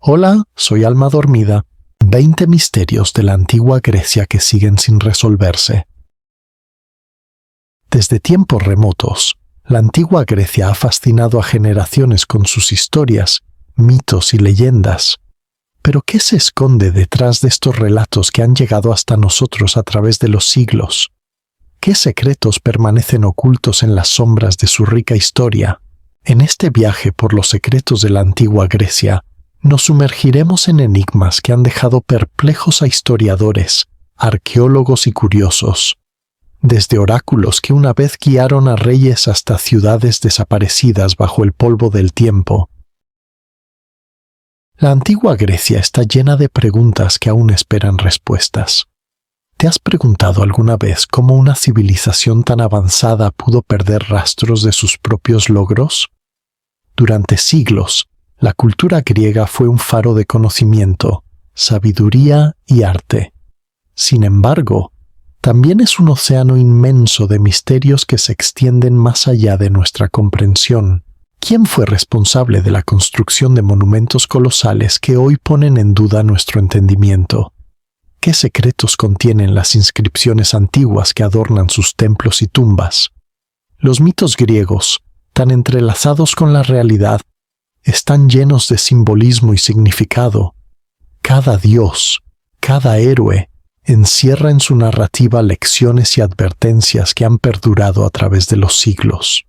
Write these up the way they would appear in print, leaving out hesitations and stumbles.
Hola, soy Alma Dormida. 20 misterios de la antigua Grecia que siguen sin resolverse. Desde tiempos remotos, la antigua Grecia ha fascinado a generaciones con sus historias, mitos y leyendas. Pero ¿qué se esconde detrás de estos relatos que han llegado hasta nosotros a través de los siglos? ¿Qué secretos permanecen ocultos en las sombras de su rica historia? En este viaje por los secretos de la antigua Grecia, nos sumergiremos en enigmas que han dejado perplejos a historiadores, arqueólogos y curiosos. Desde oráculos que una vez guiaron a reyes hasta ciudades desaparecidas bajo el polvo del tiempo. La antigua Grecia está llena de preguntas que aún esperan respuestas. ¿Te has preguntado alguna vez cómo una civilización tan avanzada pudo perder rastros de sus propios logros? Durante siglos, la cultura griega fue un faro de conocimiento, sabiduría y arte. Sin embargo, también es un océano inmenso de misterios que se extienden más allá de nuestra comprensión. ¿Quién fue responsable de la construcción de monumentos colosales que hoy ponen en duda nuestro entendimiento? ¿Qué secretos contienen las inscripciones antiguas que adornan sus templos y tumbas? Los mitos griegos, tan entrelazados con la realidad, están llenos de simbolismo y significado. Cada dios, cada héroe, encierra en su narrativa lecciones y advertencias que han perdurado a través de los siglos.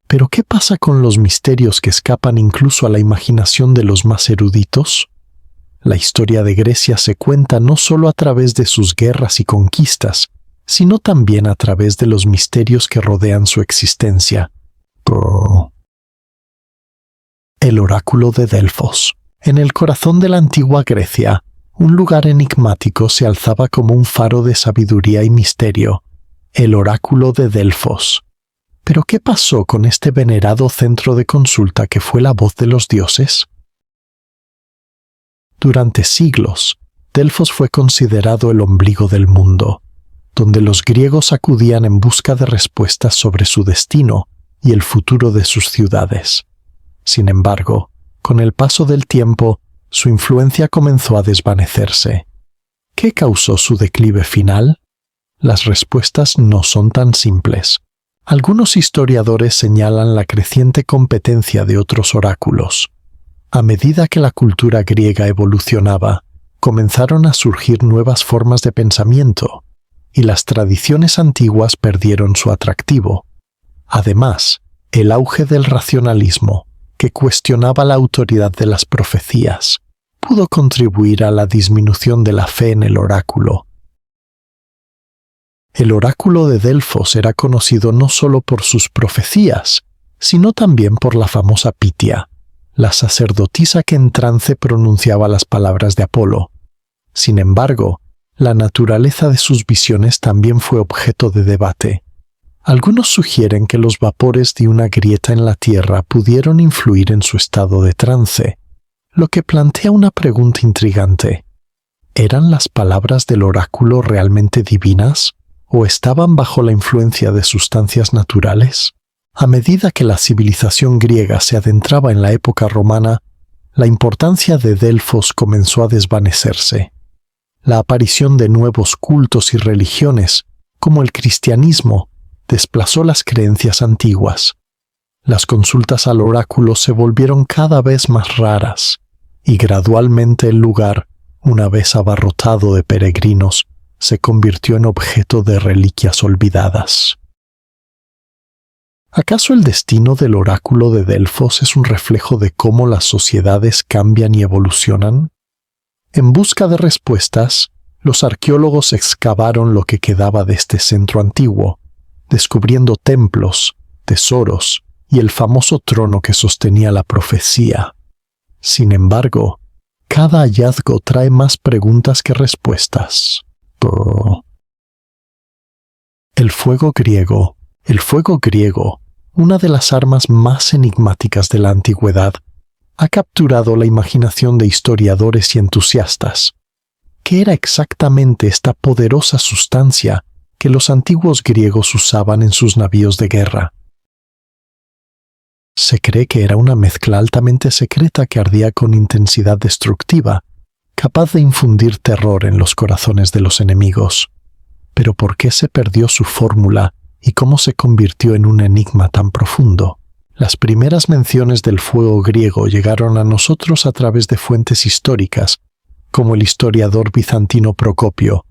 ¿Pero qué pasa con los misterios que escapan incluso a la imaginación de los más eruditos? La historia de Grecia se cuenta no solo a través de sus guerras y conquistas, sino también a través de los misterios que rodean su existencia. El oráculo de Delfos. En el corazón de la antigua Grecia, un lugar enigmático se alzaba como un faro de sabiduría y misterio, el oráculo de Delfos. ¿Pero qué pasó con este venerado centro de consulta que fue la voz de los dioses? Durante siglos, Delfos fue considerado el ombligo del mundo, donde los griegos acudían en busca de respuestas sobre su destino y el futuro de sus ciudades. Sin embargo, con el paso del tiempo, su influencia comenzó a desvanecerse. ¿Qué causó su declive final? Las respuestas no son tan simples. Algunos historiadores señalan la creciente competencia de otros oráculos. A medida que la cultura griega evolucionaba, comenzaron a surgir nuevas formas de pensamiento, y las tradiciones antiguas perdieron su atractivo. Además, el auge del racionalismo, que cuestionaba la autoridad de las profecías, pudo contribuir a la disminución de la fe en el oráculo. El oráculo de Delfos era conocido no solo por sus profecías, sino también por la famosa Pitia, la sacerdotisa que en trance pronunciaba las palabras de Apolo. Sin embargo, la naturaleza de sus visiones también fue objeto de debate. Algunos sugieren que los vapores de una grieta en la Tierra pudieron influir en su estado de trance, lo que plantea una pregunta intrigante. ¿Eran las palabras del oráculo realmente divinas o estaban bajo la influencia de sustancias naturales? A medida que la civilización griega se adentraba en la época romana, la importancia de Delfos comenzó a desvanecerse. La aparición de nuevos cultos y religiones, como el cristianismo, desplazó las creencias antiguas. Las consultas al oráculo se volvieron cada vez más raras, y gradualmente el lugar, una vez abarrotado de peregrinos, se convirtió en objeto de reliquias olvidadas. ¿Acaso el destino del oráculo de Delfos es un reflejo de cómo las sociedades cambian y evolucionan? En busca de respuestas, los arqueólogos excavaron lo que quedaba de este centro antiguo, descubriendo templos, tesoros y el famoso trono que sostenía la profecía. Sin embargo, cada hallazgo trae más preguntas que respuestas. El fuego griego, una de las armas más enigmáticas de la antigüedad, ha capturado la imaginación de historiadores y entusiastas. ¿Qué era exactamente esta poderosa sustancia que los antiguos griegos usaban en sus navíos de guerra? Se cree que era una mezcla altamente secreta que ardía con intensidad destructiva, capaz de infundir terror en los corazones de los enemigos. Pero ¿por qué se perdió su fórmula y cómo se convirtió en un enigma tan profundo? Las primeras menciones del fuego griego llegaron a nosotros a través de fuentes históricas, como el historiador bizantino Procopio,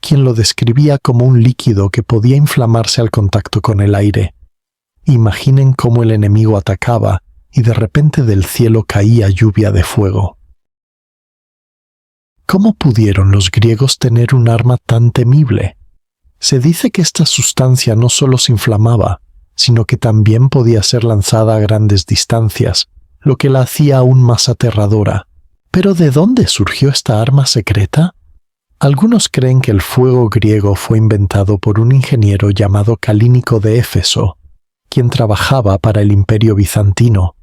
quien lo describía como un líquido que podía inflamarse al contacto con el aire. Imaginen cómo el enemigo atacaba y de repente del cielo caía lluvia de fuego. ¿Cómo pudieron los griegos tener un arma tan temible? Se dice que esta sustancia no solo se inflamaba, sino que también podía ser lanzada a grandes distancias, lo que la hacía aún más aterradora. ¿Pero de dónde surgió esta arma secreta? Algunos creen que el fuego griego fue inventado por un ingeniero llamado Calínico de Éfeso, quien trabajaba para el Imperio bizantino.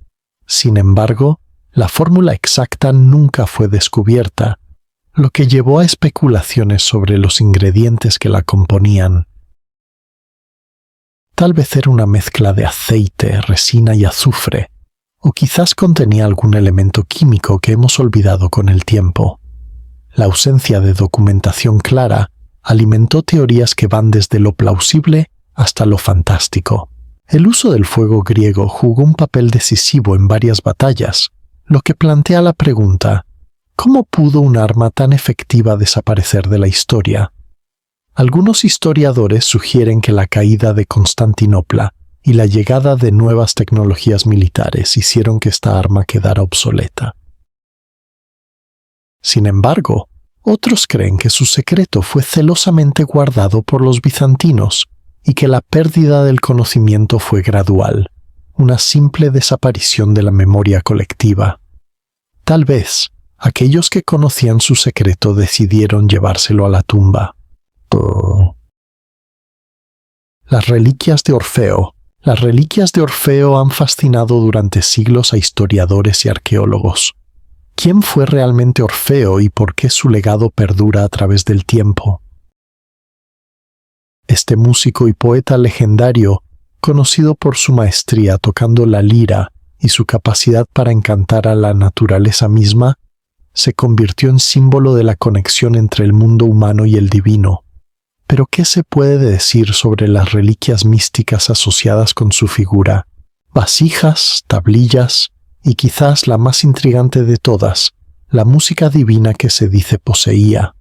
Sin embargo, la fórmula exacta nunca fue descubierta, lo que llevó a especulaciones sobre los ingredientes que la componían. Tal vez era una mezcla de aceite, resina y azufre, o quizás contenía algún elemento químico que hemos olvidado con el tiempo. La ausencia de documentación clara alimentó teorías que van desde lo plausible hasta lo fantástico. El uso del fuego griego jugó un papel decisivo en varias batallas, lo que plantea la pregunta: ¿cómo pudo un arma tan efectiva desaparecer de la historia? Algunos historiadores sugieren que la caída de Constantinopla y la llegada de nuevas tecnologías militares hicieron que esta arma quedara obsoleta. Sin embargo, otros creen que su secreto fue celosamente guardado por los bizantinos y que la pérdida del conocimiento fue gradual, una simple desaparición de la memoria colectiva. Tal vez, aquellos que conocían su secreto decidieron llevárselo a la tumba. Las reliquias de Orfeo. Las reliquias de Orfeo han fascinado durante siglos a historiadores y arqueólogos. ¿Quién fue realmente Orfeo y por qué su legado perdura a través del tiempo? Este músico y poeta legendario, conocido por su maestría tocando la lira y su capacidad para encantar a la naturaleza misma, se convirtió en símbolo de la conexión entre el mundo humano y el divino. Pero ¿qué se puede decir sobre las reliquias místicas asociadas con su figura? Vasijas, tablillas y quizás la más intrigante de todas, la música divina que se dice poseía.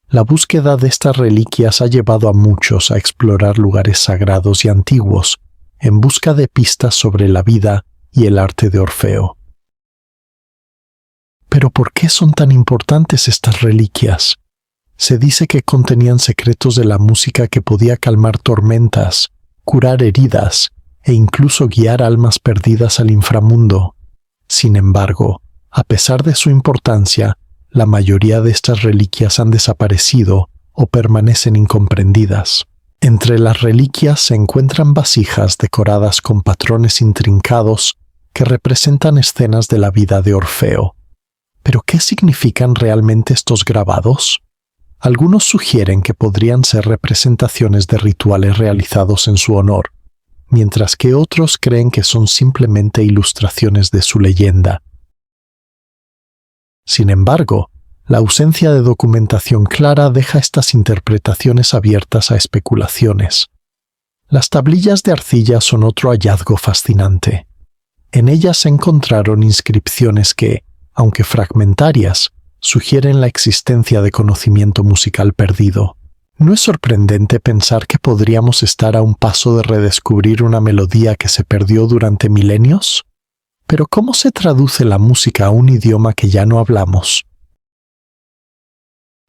La búsqueda de estas reliquias ha llevado a muchos a explorar lugares sagrados y antiguos, en busca de pistas sobre la vida y el arte de Orfeo. ¿Pero por qué son tan importantes estas reliquias? Se dice que contenían secretos de la música que podía calmar tormentas, curar heridas e incluso guiar almas perdidas al inframundo. Sin embargo, a pesar de su importancia, la mayoría de estas reliquias han desaparecido o permanecen incomprendidas. Entre las reliquias se encuentran vasijas decoradas con patrones intrincados que representan escenas de la vida de Orfeo. ¿Pero qué significan realmente estos grabados? Algunos sugieren que podrían ser representaciones de rituales realizados en su honor, mientras que otros creen que son simplemente ilustraciones de su leyenda. Sin embargo, la ausencia de documentación clara deja estas interpretaciones abiertas a especulaciones. Las tablillas de arcilla son otro hallazgo fascinante. En ellas se encontraron inscripciones que, aunque fragmentarias, sugieren la existencia de conocimiento musical perdido. ¿No es sorprendente pensar que podríamos estar a un paso de redescubrir una melodía que se perdió durante milenios? Pero ¿cómo se traduce la música a un idioma que ya no hablamos?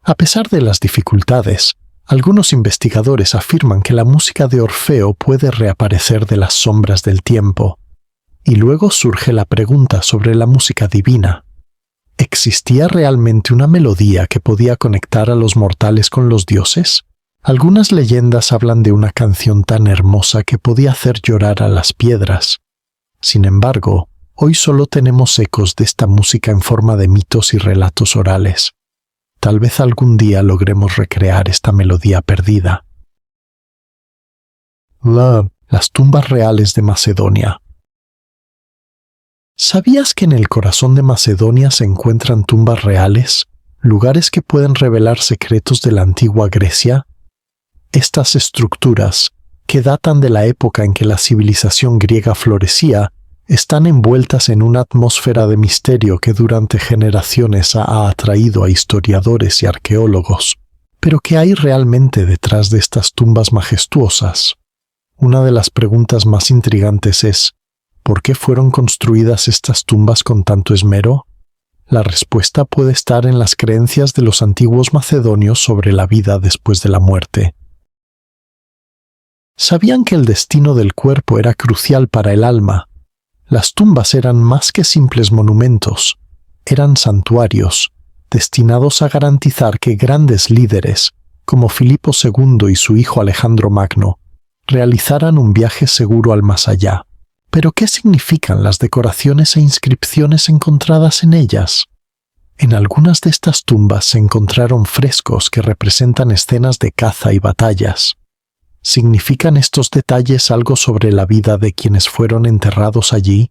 A pesar de las dificultades, algunos investigadores afirman que la música de Orfeo puede reaparecer de las sombras del tiempo. Y luego surge la pregunta sobre la música divina. ¿Existía realmente una melodía que podía conectar a los mortales con los dioses? Algunas leyendas hablan de una canción tan hermosa que podía hacer llorar a las piedras. Sin embargo, hoy solo tenemos ecos de esta música en forma de mitos y relatos orales. Tal vez algún día logremos recrear esta melodía perdida. Las tumbas reales de Macedonia. ¿Sabías que en el corazón de Macedonia se encuentran tumbas reales, lugares que pueden revelar secretos de la antigua Grecia? Estas estructuras, que datan de la época en que la civilización griega florecía, están envueltas en una atmósfera de misterio que durante generaciones ha atraído a historiadores y arqueólogos. ¿Pero qué hay realmente detrás de estas tumbas majestuosas? Una de las preguntas más intrigantes es, ¿por qué fueron construidas estas tumbas con tanto esmero? La respuesta puede estar en las creencias de los antiguos macedonios sobre la vida después de la muerte. Sabían que el destino del cuerpo era crucial para el alma. Las tumbas eran más que simples monumentos, eran santuarios, destinados a garantizar que grandes líderes, como Filipo II y su hijo Alejandro Magno, realizaran un viaje seguro al más allá. ¿Pero qué significan las decoraciones e inscripciones encontradas en ellas? En algunas de estas tumbas se encontraron frescos que representan escenas de caza y batallas. ¿Significan estos detalles algo sobre la vida de quienes fueron enterrados allí?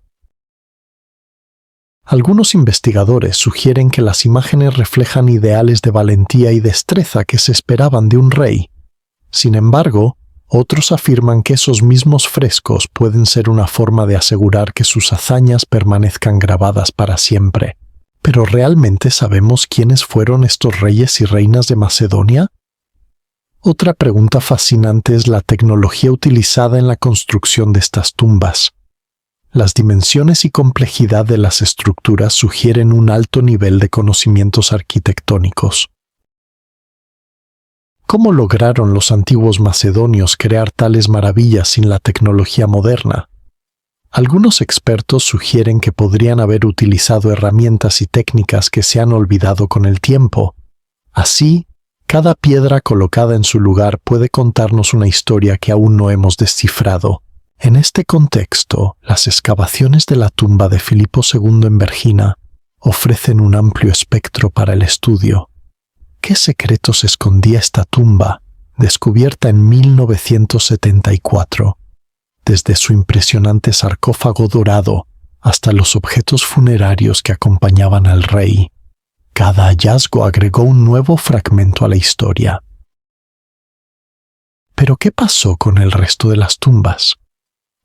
Algunos investigadores sugieren que las imágenes reflejan ideales de valentía y destreza que se esperaban de un rey. Sin embargo, otros afirman que esos mismos frescos pueden ser una forma de asegurar que sus hazañas permanezcan grabadas para siempre. ¿Pero realmente sabemos quiénes fueron estos reyes y reinas de Macedonia? Otra pregunta fascinante es la tecnología utilizada en la construcción de estas tumbas. Las dimensiones y complejidad de las estructuras sugieren un alto nivel de conocimientos arquitectónicos. ¿Cómo lograron los antiguos macedonios crear tales maravillas sin la tecnología moderna? Algunos expertos sugieren que podrían haber utilizado herramientas y técnicas que se han olvidado con el tiempo. Así, cada piedra colocada en su lugar puede contarnos una historia que aún no hemos descifrado. En este contexto, las excavaciones de la tumba de Filipo II en Vergina ofrecen un amplio espectro para el estudio. ¿Qué secretos escondía esta tumba, descubierta en 1974? Desde su impresionante sarcófago dorado hasta los objetos funerarios que acompañaban al rey, cada hallazgo agregó un nuevo fragmento a la historia. ¿Pero qué pasó con el resto de las tumbas?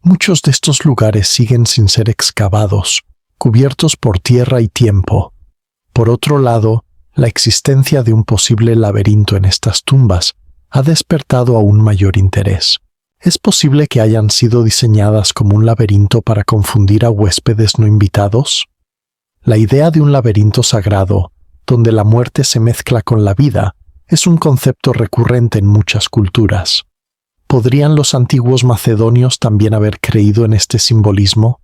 Muchos de estos lugares siguen sin ser excavados, cubiertos por tierra y tiempo. Por otro lado, la existencia de un posible laberinto en estas tumbas ha despertado aún mayor interés. ¿Es posible que hayan sido diseñadas como un laberinto para confundir a huéspedes no invitados? La idea de un laberinto sagrado, donde la muerte se mezcla con la vida, es un concepto recurrente en muchas culturas. ¿Podrían los antiguos macedonios también haber creído en este simbolismo?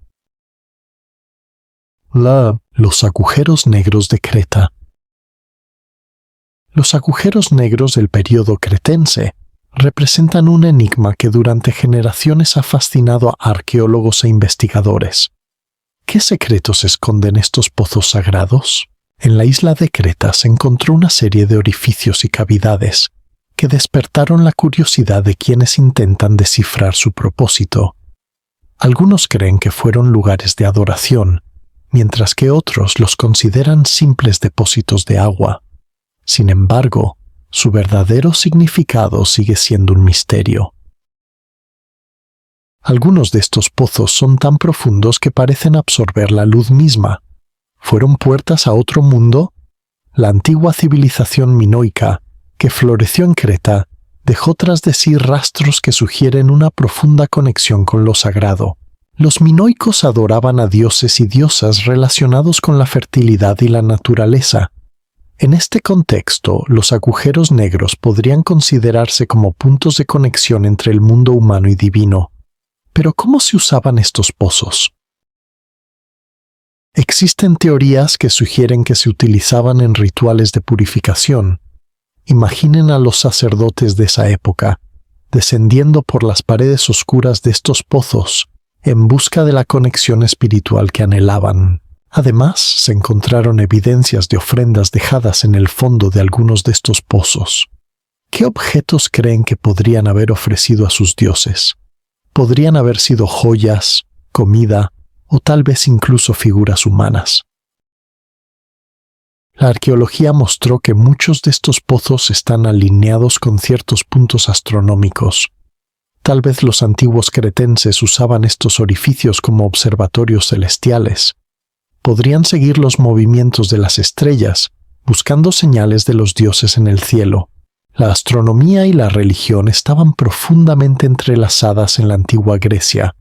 Los agujeros negros de Creta. Los agujeros negros del período cretense representan un enigma que durante generaciones ha fascinado a arqueólogos e investigadores. ¿Qué secretos esconden estos pozos sagrados? En la isla de Creta se encontró una serie de orificios y cavidades que despertaron la curiosidad de quienes intentan descifrar su propósito. Algunos creen que fueron lugares de adoración, mientras que otros los consideran simples depósitos de agua. Sin embargo, su verdadero significado sigue siendo un misterio. Algunos de estos pozos son tan profundos que parecen absorber la luz misma. ¿Fueron puertas a otro mundo? La antigua civilización minoica, que floreció en Creta, dejó tras de sí rastros que sugieren una profunda conexión con lo sagrado. Los minoicos adoraban a dioses y diosas relacionados con la fertilidad y la naturaleza. En este contexto, los agujeros negros podrían considerarse como puntos de conexión entre el mundo humano y divino. Pero ¿cómo se usaban estos pozos? Existen teorías que sugieren que se utilizaban en rituales de purificación. Imaginen a los sacerdotes de esa época, descendiendo por las paredes oscuras de estos pozos, en busca de la conexión espiritual que anhelaban. Además, se encontraron evidencias de ofrendas dejadas en el fondo de algunos de estos pozos. ¿Qué objetos creen que podrían haber ofrecido a sus dioses? Podrían haber sido joyas, comida o tal vez incluso figuras humanas. La arqueología mostró que muchos de estos pozos están alineados con ciertos puntos astronómicos. Tal vez los antiguos cretenses usaban estos orificios como observatorios celestiales. Podrían seguir los movimientos de las estrellas, buscando señales de los dioses en el cielo. La astronomía y la religión estaban profundamente entrelazadas en la antigua Grecia,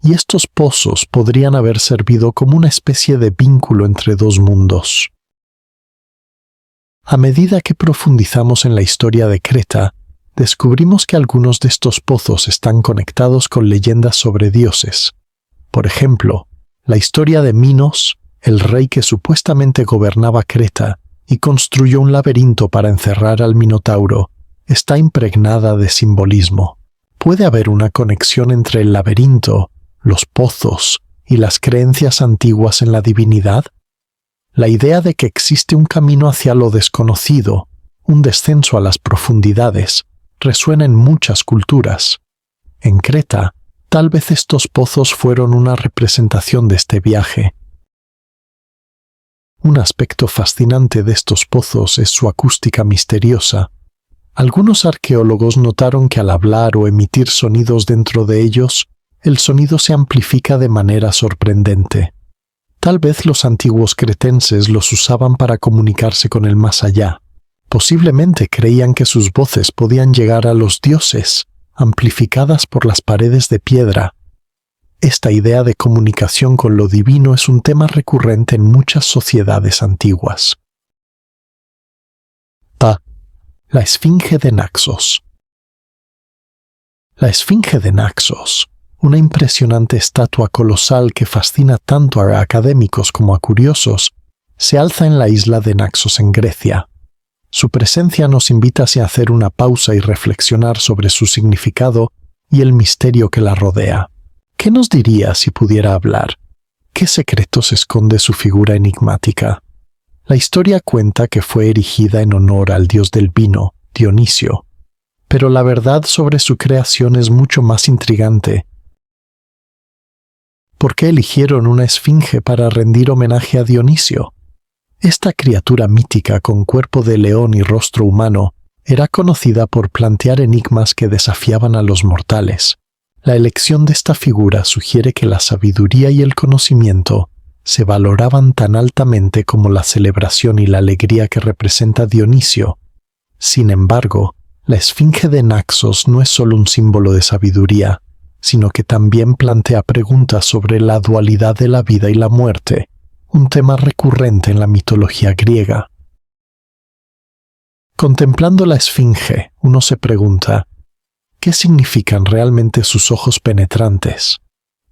y estos pozos podrían haber servido como una especie de vínculo entre dos mundos. A medida que profundizamos en la historia de Creta, descubrimos que algunos de estos pozos están conectados con leyendas sobre dioses. Por ejemplo, la historia de Minos, el rey que supuestamente gobernaba Creta y construyó un laberinto para encerrar al Minotauro, está impregnada de simbolismo. ¿Puede haber una conexión entre el laberinto, los pozos y las creencias antiguas en la divinidad? La idea de que existe un camino hacia lo desconocido, un descenso a las profundidades, resuena en muchas culturas. En Creta, tal vez estos pozos fueron una representación de este viaje. Un aspecto fascinante de estos pozos es su acústica misteriosa. Algunos arqueólogos notaron que al hablar o emitir sonidos dentro de ellos, el sonido se amplifica de manera sorprendente. Tal vez los antiguos cretenses los usaban para comunicarse con el más allá. Posiblemente creían que sus voces podían llegar a los dioses, amplificadas por las paredes de piedra. Esta idea de comunicación con lo divino es un tema recurrente en muchas sociedades antiguas. La Esfinge de Naxos. La Esfinge de Naxos, una impresionante estatua colosal que fascina tanto a académicos como a curiosos, se alza en la isla de Naxos en Grecia. Su presencia nos invita a hacer una pausa y reflexionar sobre su significado y el misterio que la rodea. ¿Qué nos diría si pudiera hablar? ¿Qué secretos esconde su figura enigmática? La historia cuenta que fue erigida en honor al dios del vino, Dionisio, pero la verdad sobre su creación es mucho más intrigante. ¿Por qué eligieron una esfinge para rendir homenaje a Dionisio? Esta criatura mítica con cuerpo de león y rostro humano era conocida por plantear enigmas que desafiaban a los mortales. La elección de esta figura sugiere que la sabiduría y el conocimiento se valoraban tan altamente como la celebración y la alegría que representa Dionisio. Sin embargo, la Esfinge de Naxos no es solo un símbolo de sabiduría, sino que también plantea preguntas sobre la dualidad de la vida y la muerte, un tema recurrente en la mitología griega. Contemplando la Esfinge, uno se pregunta, ¿qué significan realmente sus ojos penetrantes?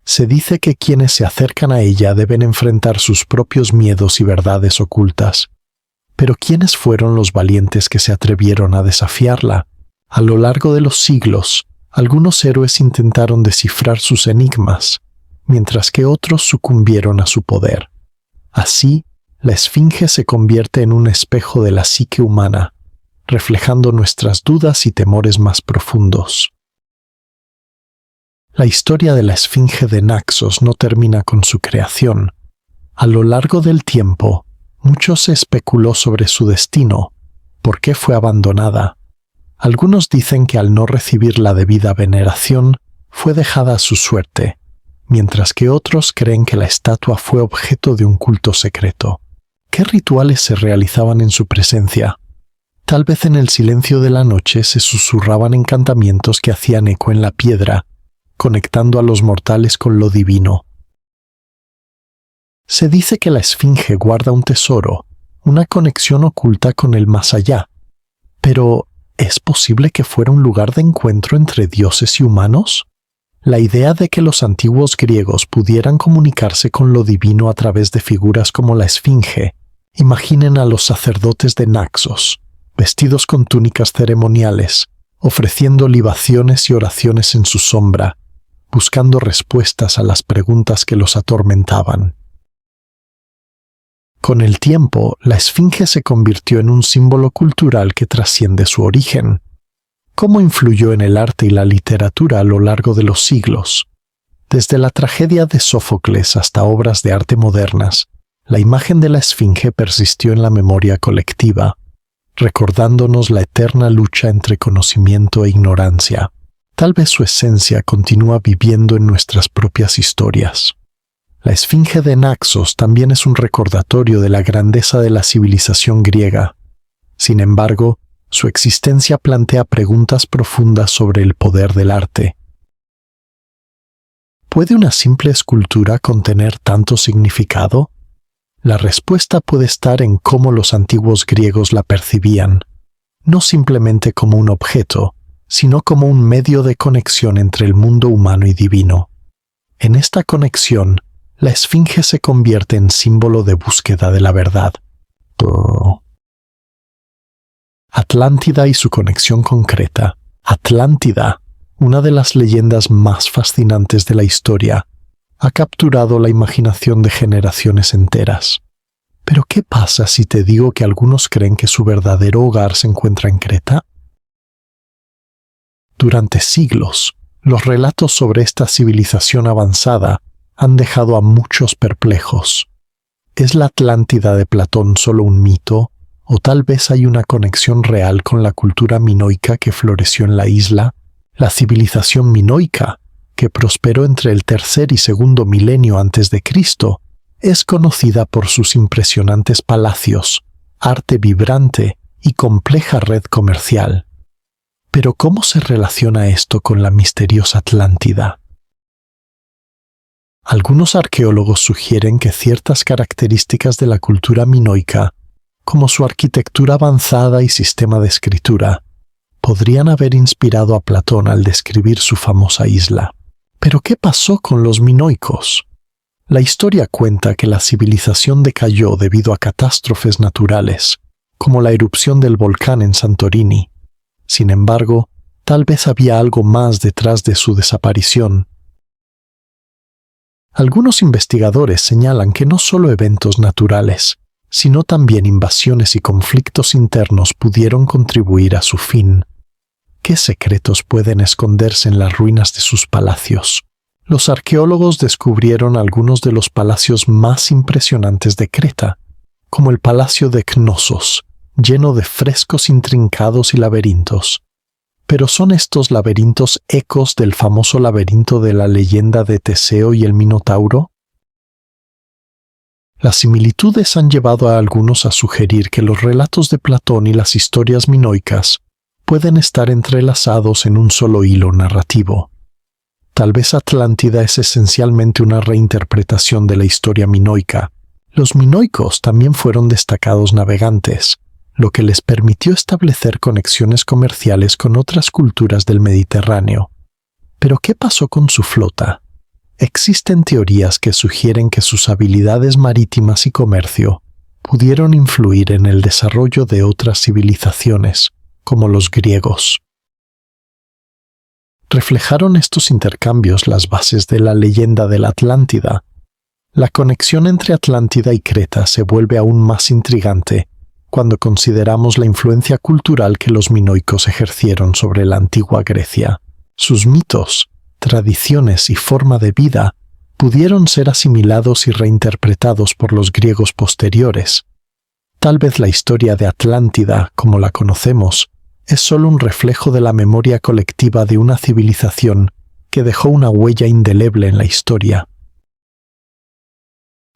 Se dice que quienes se acercan a ella deben enfrentar sus propios miedos y verdades ocultas. Pero ¿quiénes fueron los valientes que se atrevieron a desafiarla? A lo largo de los siglos, algunos héroes intentaron descifrar sus enigmas, mientras que otros sucumbieron a su poder. Así, la Esfinge se convierte en un espejo de la psique humana, reflejando nuestras dudas y temores más profundos. La historia de la Esfinge de Naxos no termina con su creación. A lo largo del tiempo, mucho se especuló sobre su destino, por qué fue abandonada. Algunos dicen que al no recibir la debida veneración, fue dejada a su suerte, mientras que otros creen que la estatua fue objeto de un culto secreto. ¿Qué rituales se realizaban en su presencia? Tal vez en el silencio de la noche se susurraban encantamientos que hacían eco en la piedra, conectando a los mortales con lo divino. Se dice que la Esfinge guarda un tesoro, una conexión oculta con el más allá. Pero, ¿es posible que fuera un lugar de encuentro entre dioses y humanos? La idea de que los antiguos griegos pudieran comunicarse con lo divino a través de figuras como la Esfinge. Imaginen a los sacerdotes de Naxos, vestidos con túnicas ceremoniales, ofreciendo libaciones y oraciones en su sombra, buscando respuestas a las preguntas que los atormentaban. Con el tiempo, la Esfinge se convirtió en un símbolo cultural que trasciende su origen. ¿Cómo influyó en el arte y la literatura a lo largo de los siglos? Desde la tragedia de Sófocles hasta obras de arte modernas, la imagen de la Esfinge persistió en la memoria colectiva, recordándonos la eterna lucha entre conocimiento e ignorancia. Tal vez su esencia continúa viviendo en nuestras propias historias. La Esfinge de Naxos también es un recordatorio de la grandeza de la civilización griega. Sin embargo, su existencia plantea preguntas profundas sobre el poder del arte. ¿Puede una simple escultura contener tanto significado? La respuesta puede estar en cómo los antiguos griegos la percibían, no simplemente como un objeto, sino como un medio de conexión entre el mundo humano y divino. En esta conexión, la Esfinge se convierte en símbolo de búsqueda de la verdad. Atlántida y su conexión concreta. Atlántida, una de las leyendas más fascinantes de la historia, ha capturado la imaginación de generaciones enteras. Pero ¿qué pasa si te digo que algunos creen que su verdadero hogar se encuentra en Creta? Durante siglos, los relatos sobre esta civilización avanzada han dejado a muchos perplejos. ¿Es la Atlántida de Platón solo un mito, o tal vez hay una conexión real con la cultura minoica que floreció en la isla? La civilización minoica, que prosperó entre el tercer y segundo milenio antes de Cristo, es conocida por sus impresionantes palacios, arte vibrante y compleja red comercial. Pero ¿cómo se relaciona esto con la misteriosa Atlántida? Algunos arqueólogos sugieren que ciertas características de la cultura minoica, como su arquitectura avanzada y sistema de escritura, podrían haber inspirado a Platón al describir su famosa isla. ¿Pero qué pasó con los minoicos? La historia cuenta que la civilización decayó debido a catástrofes naturales, como la erupción del volcán en Santorini. Sin embargo, tal vez había algo más detrás de su desaparición. Algunos investigadores señalan que no solo eventos naturales, sino también invasiones y conflictos internos pudieron contribuir a su fin. ¿Qué secretos pueden esconderse en las ruinas de sus palacios? Los arqueólogos descubrieron algunos de los palacios más impresionantes de Creta, como el Palacio de Cnosos, lleno de frescos intrincados y laberintos. Pero ¿son estos laberintos ecos del famoso laberinto de la leyenda de Teseo y el Minotauro? Las similitudes han llevado a algunos a sugerir que los relatos de Platón y las historias minoicas pueden estar entrelazados en un solo hilo narrativo. Tal vez Atlántida es esencialmente una reinterpretación de la historia minoica. Los minoicos también fueron destacados navegantes, lo que les permitió establecer conexiones comerciales con otras culturas del Mediterráneo. Pero ¿qué pasó con su flota? Existen teorías que sugieren que sus habilidades marítimas y comercio pudieron influir en el desarrollo de otras civilizaciones, como los griegos. ¿Reflejaron estos intercambios las bases de la leyenda de la Atlántida? La conexión entre Atlántida y Creta se vuelve aún más intrigante cuando consideramos la influencia cultural que los minoicos ejercieron sobre la antigua Grecia. Sus mitos, tradiciones y forma de vida pudieron ser asimilados y reinterpretados por los griegos posteriores. Tal vez la historia de Atlántida, como la conocemos, es solo un reflejo de la memoria colectiva de una civilización que dejó una huella indeleble en la historia.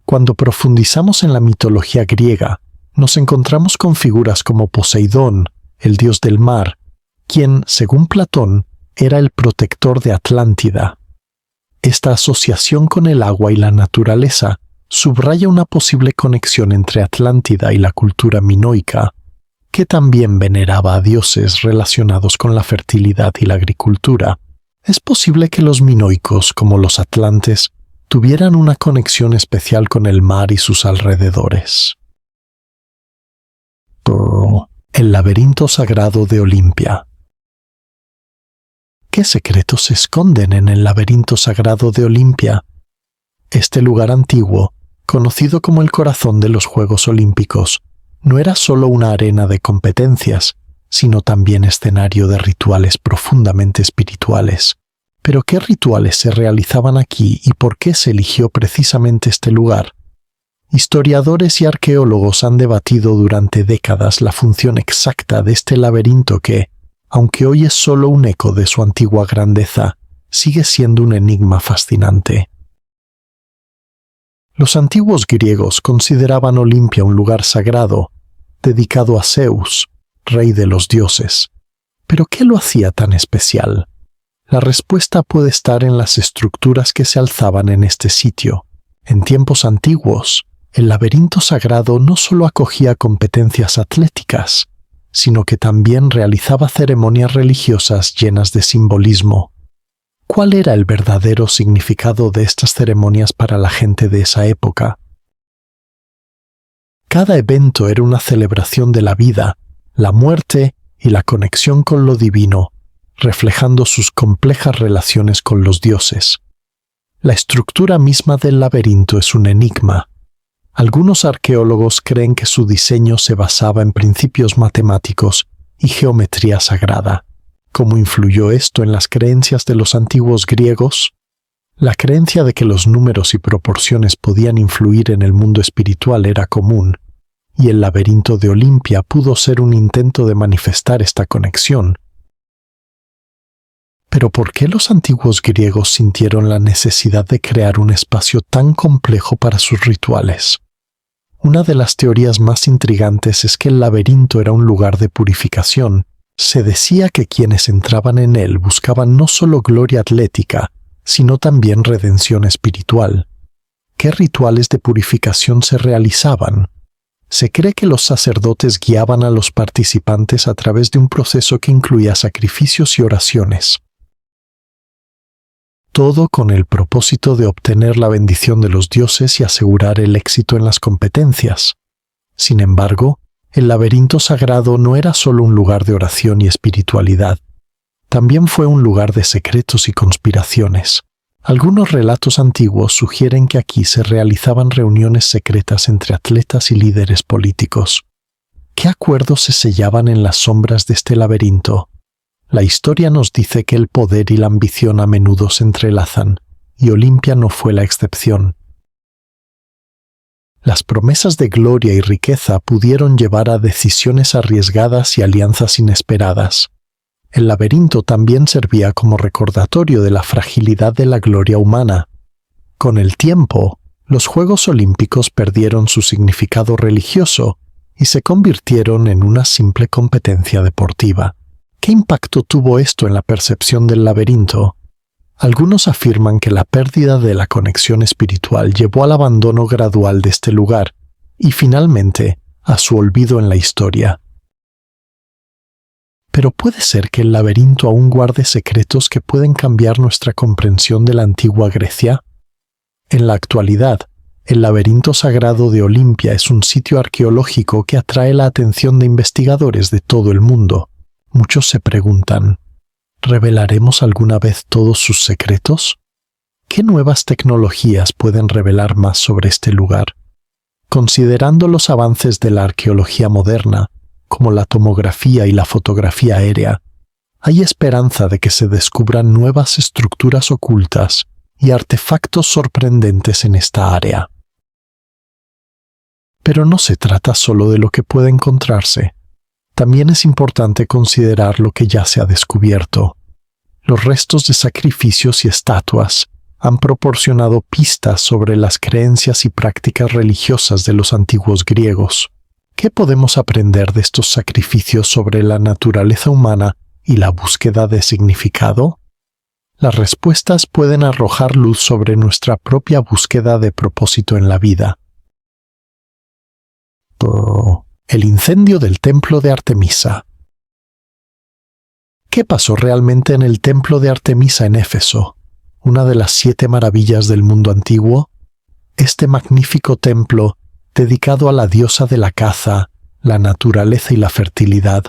Cuando profundizamos en la mitología griega, nos encontramos con figuras como Poseidón, el dios del mar, quien, según Platón, era el protector de Atlántida. Esta asociación con el agua y la naturaleza subraya una posible conexión entre Atlántida y la cultura minoica, que también veneraba a dioses relacionados con la fertilidad y la agricultura. Es posible que los minoicos, como los atlantes, tuvieran una conexión especial con el mar y sus alrededores. El laberinto sagrado de Olimpia. ¿Qué secretos se esconden en el laberinto sagrado de Olimpia? Este lugar antiguo, conocido como el corazón de los Juegos Olímpicos, no era solo una arena de competencias, sino también escenario de rituales profundamente espirituales. Pero ¿qué rituales se realizaban aquí y por qué se eligió precisamente este lugar? Historiadores y arqueólogos han debatido durante décadas la función exacta de este laberinto que, aunque hoy es solo un eco de su antigua grandeza, sigue siendo un enigma fascinante. Los antiguos griegos consideraban Olimpia un lugar sagrado, dedicado a Zeus, rey de los dioses. ¿Pero qué lo hacía tan especial? La respuesta puede estar en las estructuras que se alzaban en este sitio. En tiempos antiguos, el laberinto sagrado no solo acogía competencias atléticas, sino que también realizaba ceremonias religiosas llenas de simbolismo. ¿Cuál era el verdadero significado de estas ceremonias para la gente de esa época? Cada evento era una celebración de la vida, la muerte y la conexión con lo divino, reflejando sus complejas relaciones con los dioses. La estructura misma del laberinto es un enigma. Algunos arqueólogos creen que su diseño se basaba en principios matemáticos y geometría sagrada. ¿Cómo influyó esto en las creencias de los antiguos griegos? La creencia de que los números y proporciones podían influir en el mundo espiritual era común, y el laberinto de Olimpia pudo ser un intento de manifestar esta conexión. Pero ¿por qué los antiguos griegos sintieron la necesidad de crear un espacio tan complejo para sus rituales? Una de las teorías más intrigantes es que el laberinto era un lugar de purificación. Se decía que quienes entraban en él buscaban no solo gloria atlética, sino también redención espiritual. ¿Qué rituales de purificación se realizaban? Se cree que los sacerdotes guiaban a los participantes a través de un proceso que incluía sacrificios y oraciones. Todo con el propósito de obtener la bendición de los dioses y asegurar el éxito en las competencias. Sin embargo, el laberinto sagrado no era solo un lugar de oración y espiritualidad, también fue un lugar de secretos y conspiraciones. Algunos relatos antiguos sugieren que aquí se realizaban reuniones secretas entre atletas y líderes políticos. ¿Qué acuerdos se sellaban en las sombras de este laberinto? La historia nos dice que el poder y la ambición a menudo se entrelazan, y Olimpia no fue la excepción. Las promesas de gloria y riqueza pudieron llevar a decisiones arriesgadas y alianzas inesperadas. El laberinto también servía como recordatorio de la fragilidad de la gloria humana. Con el tiempo, los Juegos Olímpicos perdieron su significado religioso y se convirtieron en una simple competencia deportiva. ¿Qué impacto tuvo esto en la percepción del laberinto? Algunos afirman que la pérdida de la conexión espiritual llevó al abandono gradual de este lugar y finalmente a su olvido en la historia. Pero puede ser que el laberinto aún guarde secretos que pueden cambiar nuestra comprensión de la antigua Grecia. En la actualidad, el laberinto sagrado de Olimpia es un sitio arqueológico que atrae la atención de investigadores de todo el mundo. Muchos se preguntan, ¿revelaremos alguna vez todos sus secretos? ¿Qué nuevas tecnologías pueden revelar más sobre este lugar? Considerando los avances de la arqueología moderna, como la tomografía y la fotografía aérea, hay esperanza de que se descubran nuevas estructuras ocultas y artefactos sorprendentes en esta área. Pero no se trata solo de lo que puede encontrarse. También es importante considerar lo que ya se ha descubierto. Los restos de sacrificios y estatuas han proporcionado pistas sobre las creencias y prácticas religiosas de los antiguos griegos. ¿Qué podemos aprender de estos sacrificios sobre la naturaleza humana y la búsqueda de significado? Las respuestas pueden arrojar luz sobre nuestra propia búsqueda de propósito en la vida. El incendio del templo de Artemisa. ¿Qué pasó realmente en el templo de Artemisa en Éfeso, una de las 7 maravillas del mundo antiguo? Este magnífico templo, dedicado a la diosa de la caza, la naturaleza y la fertilidad,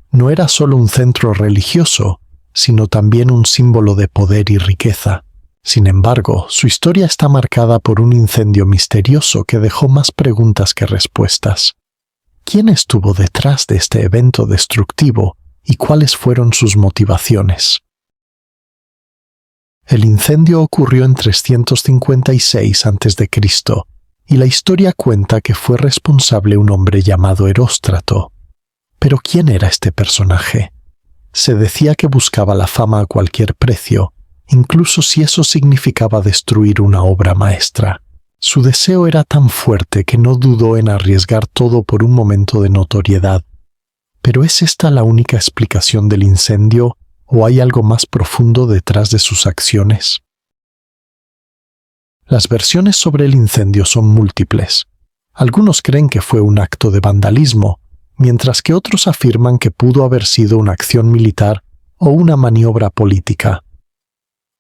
no era solo un centro religioso, sino también un símbolo de poder y riqueza. Sin embargo, su historia está marcada por un incendio misterioso que dejó más preguntas que respuestas. ¿Quién estuvo detrás de este evento destructivo y cuáles fueron sus motivaciones? El incendio ocurrió en 356 a.C., y la historia cuenta que fue responsable un hombre llamado Eróstrato. Pero ¿quién era este personaje? Se decía que buscaba la fama a cualquier precio, incluso si eso significaba destruir una obra maestra. Su deseo era tan fuerte que no dudó en arriesgar todo por un momento de notoriedad. ¿Pero es esta la única explicación del incendio o hay algo más profundo detrás de sus acciones? Las versiones sobre el incendio son múltiples. Algunos creen que fue un acto de vandalismo, mientras que otros afirman que pudo haber sido una acción militar o una maniobra política.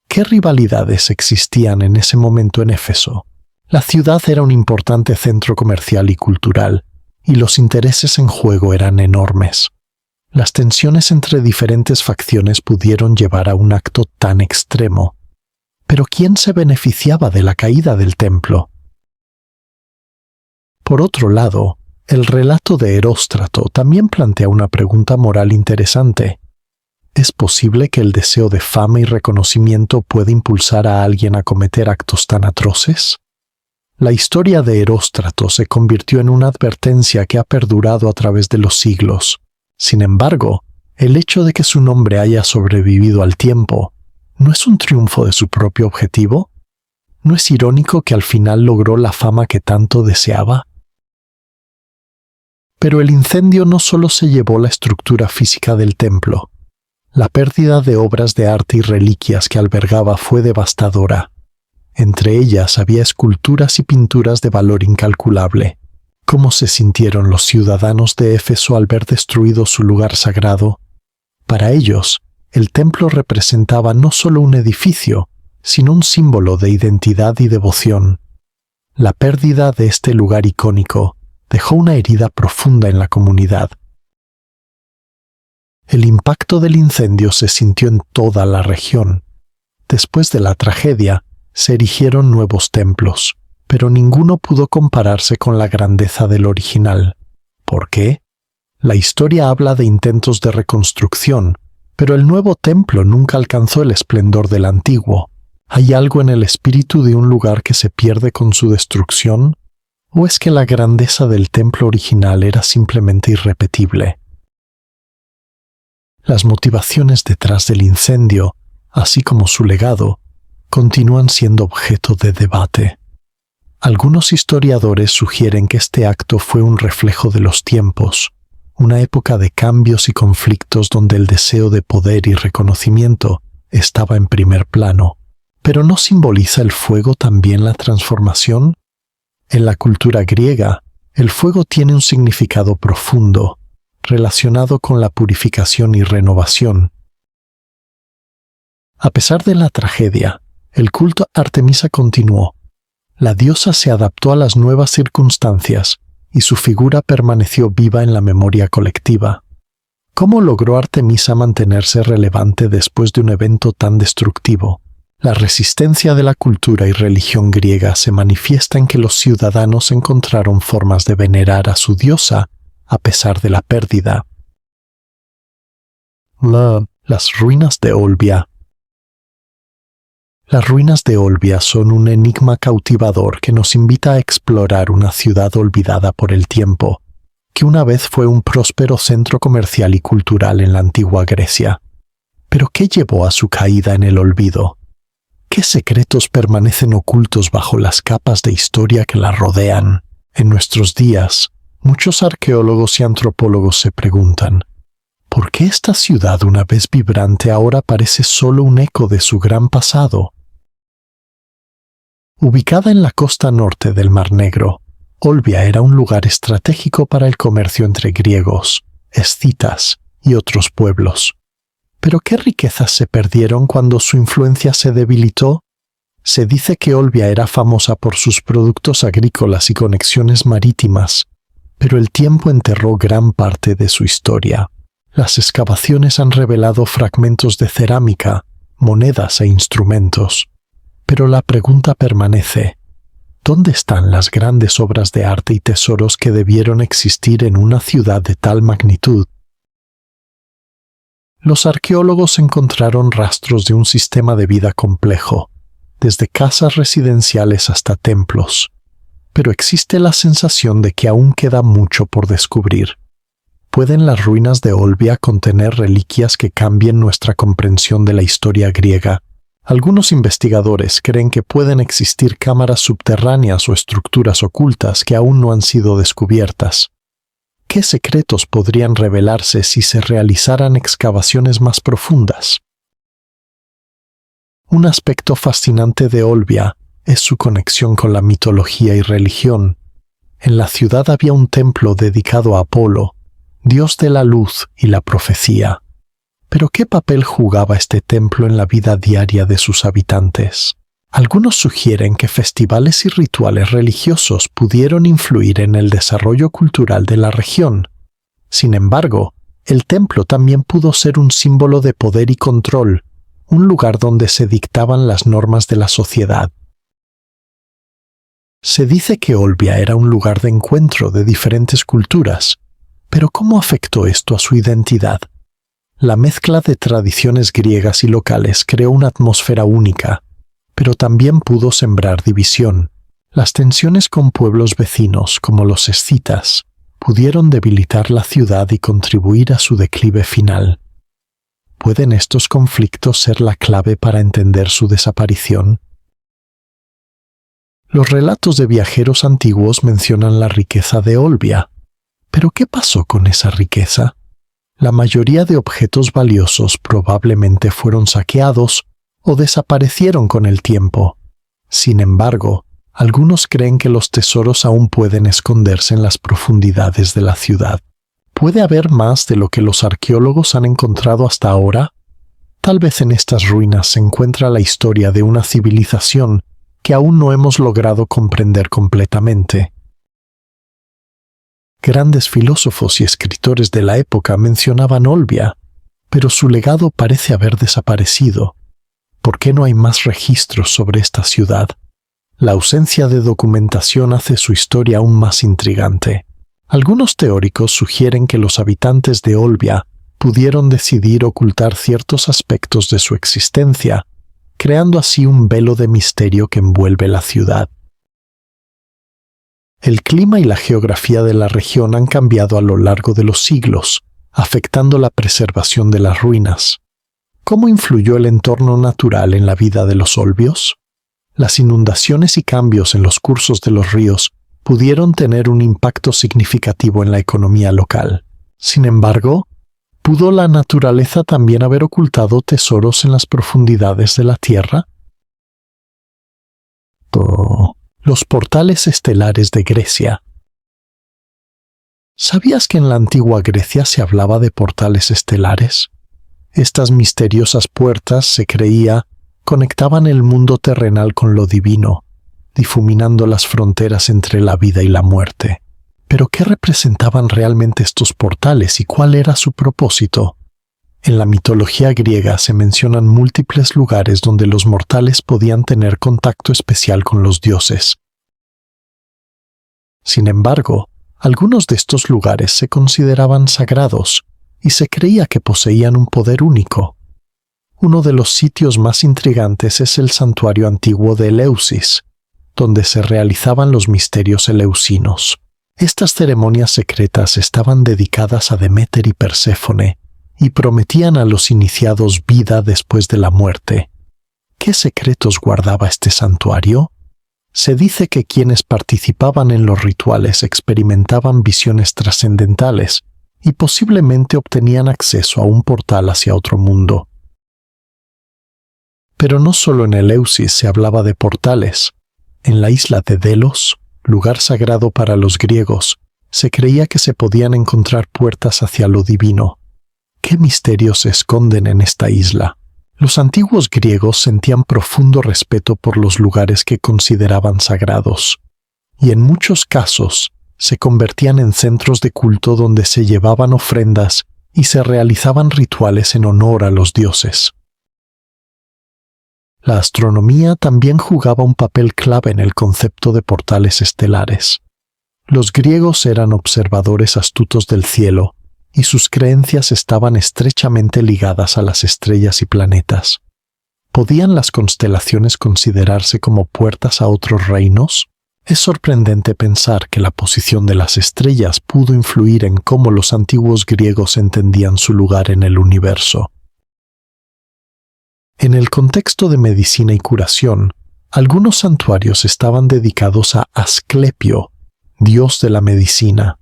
¿Qué rivalidades existían en ese momento en Éfeso? La ciudad era un importante centro comercial y cultural, y los intereses en juego eran enormes. Las tensiones entre diferentes facciones pudieron llevar a un acto tan extremo. Pero ¿quién se beneficiaba de la caída del templo? Por otro lado, el relato de Eróstrato también plantea una pregunta moral interesante. ¿Es posible que el deseo de fama y reconocimiento pueda impulsar a alguien a cometer actos tan atroces? La historia de Eróstrato se convirtió en una advertencia que ha perdurado a través de los siglos. Sin embargo, el hecho de que su nombre haya sobrevivido al tiempo, ¿no es un triunfo de su propio objetivo? ¿No es irónico que al final logró la fama que tanto deseaba? Pero el incendio no solo se llevó la estructura física del templo. La pérdida de obras de arte y reliquias que albergaba fue devastadora. Entre ellas había esculturas y pinturas de valor incalculable. ¿Cómo se sintieron los ciudadanos de Éfeso al ver destruido su lugar sagrado? Para ellos, el templo representaba no solo un edificio, sino un símbolo de identidad y devoción. La pérdida de este lugar icónico dejó una herida profunda en la comunidad. El impacto del incendio se sintió en toda la región. Después de la tragedia, se erigieron nuevos templos, pero ninguno pudo compararse con la grandeza del original. ¿Por qué? La historia habla de intentos de reconstrucción, pero el nuevo templo nunca alcanzó el esplendor del antiguo. ¿Hay algo en el espíritu de un lugar que se pierde con su destrucción? ¿O es que la grandeza del templo original era simplemente irrepetible? Las motivaciones detrás del incendio, así como su legado, continúan siendo objeto de debate. Algunos historiadores sugieren que este acto fue un reflejo de los tiempos, una época de cambios y conflictos donde el deseo de poder y reconocimiento estaba en primer plano. ¿Pero no simboliza el fuego también la transformación? En la cultura griega, el fuego tiene un significado profundo, relacionado con la purificación y renovación. A pesar de la tragedia, el culto a Artemisa continuó. La diosa se adaptó a las nuevas circunstancias y su figura permaneció viva en la memoria colectiva. ¿Cómo logró Artemisa mantenerse relevante después de un evento tan destructivo? La resistencia de la cultura y religión griega se manifiesta en que los ciudadanos encontraron formas de venerar a su diosa a pesar de la pérdida. Las ruinas de Olbia. Las ruinas de Olbia son un enigma cautivador que nos invita a explorar una ciudad olvidada por el tiempo, que una vez fue un próspero centro comercial y cultural en la antigua Grecia. ¿Pero qué llevó a su caída en el olvido? ¿Qué secretos permanecen ocultos bajo las capas de historia que la rodean? En nuestros días, muchos arqueólogos y antropólogos se preguntan, ¿por qué esta ciudad una vez vibrante ahora parece solo un eco de su gran pasado? Ubicada en la costa norte del Mar Negro, Olbia era un lugar estratégico para el comercio entre griegos, escitas y otros pueblos. ¿Pero qué riquezas se perdieron cuando su influencia se debilitó? Se dice que Olbia era famosa por sus productos agrícolas y conexiones marítimas, pero el tiempo enterró gran parte de su historia. Las excavaciones han revelado fragmentos de cerámica, monedas e instrumentos. Pero la pregunta permanece: ¿dónde están las grandes obras de arte y tesoros que debieron existir en una ciudad de tal magnitud? Los arqueólogos encontraron rastros de un sistema de vida complejo, desde casas residenciales hasta templos, pero existe la sensación de que aún queda mucho por descubrir. ¿Pueden las ruinas de Olbia contener reliquias que cambien nuestra comprensión de la historia griega? Algunos investigadores creen que pueden existir cámaras subterráneas o estructuras ocultas que aún no han sido descubiertas. ¿Qué secretos podrían revelarse si se realizaran excavaciones más profundas? Un aspecto fascinante de Olbia es su conexión con la mitología y religión. En la ciudad había un templo dedicado a Apolo, dios de la luz y la profecía. Pero ¿qué papel jugaba este templo en la vida diaria de sus habitantes? Algunos sugieren que festivales y rituales religiosos pudieron influir en el desarrollo cultural de la región. Sin embargo, el templo también pudo ser un símbolo de poder y control, un lugar donde se dictaban las normas de la sociedad. Se dice que Olbia era un lugar de encuentro de diferentes culturas, pero ¿cómo afectó esto a su identidad? La mezcla de tradiciones griegas y locales creó una atmósfera única, pero también pudo sembrar división. Las tensiones con pueblos vecinos, como los escitas, pudieron debilitar la ciudad y contribuir a su declive final. ¿Pueden estos conflictos ser la clave para entender su desaparición? Los relatos de viajeros antiguos mencionan la riqueza de Olbia. ¿Pero qué pasó con esa riqueza? La mayoría de objetos valiosos probablemente fueron saqueados o desaparecieron con el tiempo. Sin embargo, algunos creen que los tesoros aún pueden esconderse en las profundidades de la ciudad. ¿Puede haber más de lo que los arqueólogos han encontrado hasta ahora? Tal vez en estas ruinas se encuentra la historia de una civilización que aún no hemos logrado comprender completamente. Grandes filósofos y escritores de la época mencionaban Olbia, pero su legado parece haber desaparecido. ¿Por qué no hay más registros sobre esta ciudad? La ausencia de documentación hace su historia aún más intrigante. Algunos teóricos sugieren que los habitantes de Olbia pudieron decidir ocultar ciertos aspectos de su existencia, creando así un velo de misterio que envuelve la ciudad. El clima y la geografía de la región han cambiado a lo largo de los siglos, afectando la preservación de las ruinas. ¿Cómo influyó el entorno natural en la vida de los olbios? Las inundaciones y cambios en los cursos de los ríos pudieron tener un impacto significativo en la economía local. Sin embargo, ¿pudo la naturaleza también haber ocultado tesoros en las profundidades de la Tierra? Los portales estelares de Grecia. ¿Sabías que en la antigua Grecia se hablaba de portales estelares? Estas misteriosas puertas, se creía, conectaban el mundo terrenal con lo divino, difuminando las fronteras entre la vida y la muerte. ¿Pero qué representaban realmente estos portales y cuál era su propósito? En la mitología griega se mencionan múltiples lugares donde los mortales podían tener contacto especial con los dioses. Sin embargo, algunos de estos lugares se consideraban sagrados y se creía que poseían un poder único. Uno de los sitios más intrigantes es el santuario antiguo de Eleusis, donde se realizaban los misterios eleusinos. Estas ceremonias secretas estaban dedicadas a Deméter y Perséfone y prometían a los iniciados vida después de la muerte. ¿Qué secretos guardaba este santuario? Se dice que quienes participaban en los rituales experimentaban visiones trascendentales y posiblemente obtenían acceso a un portal hacia otro mundo. Pero no solo en Eleusis se hablaba de portales. En la isla de Delos, lugar sagrado para los griegos, se creía que se podían encontrar puertas hacia lo divino. ¿Qué misterios se esconden en esta isla? Los antiguos griegos sentían profundo respeto por los lugares que consideraban sagrados, y en muchos casos se convertían en centros de culto donde se llevaban ofrendas y se realizaban rituales en honor a los dioses. La astronomía también jugaba un papel clave en el concepto de portales estelares. Los griegos eran observadores astutos del cielo y sus creencias estaban estrechamente ligadas a las estrellas y planetas. ¿Podían las constelaciones considerarse como puertas a otros reinos? Es sorprendente pensar que la posición de las estrellas pudo influir en cómo los antiguos griegos entendían su lugar en el universo. En el contexto de medicina y curación, algunos santuarios estaban dedicados a Asclepio, dios de la medicina.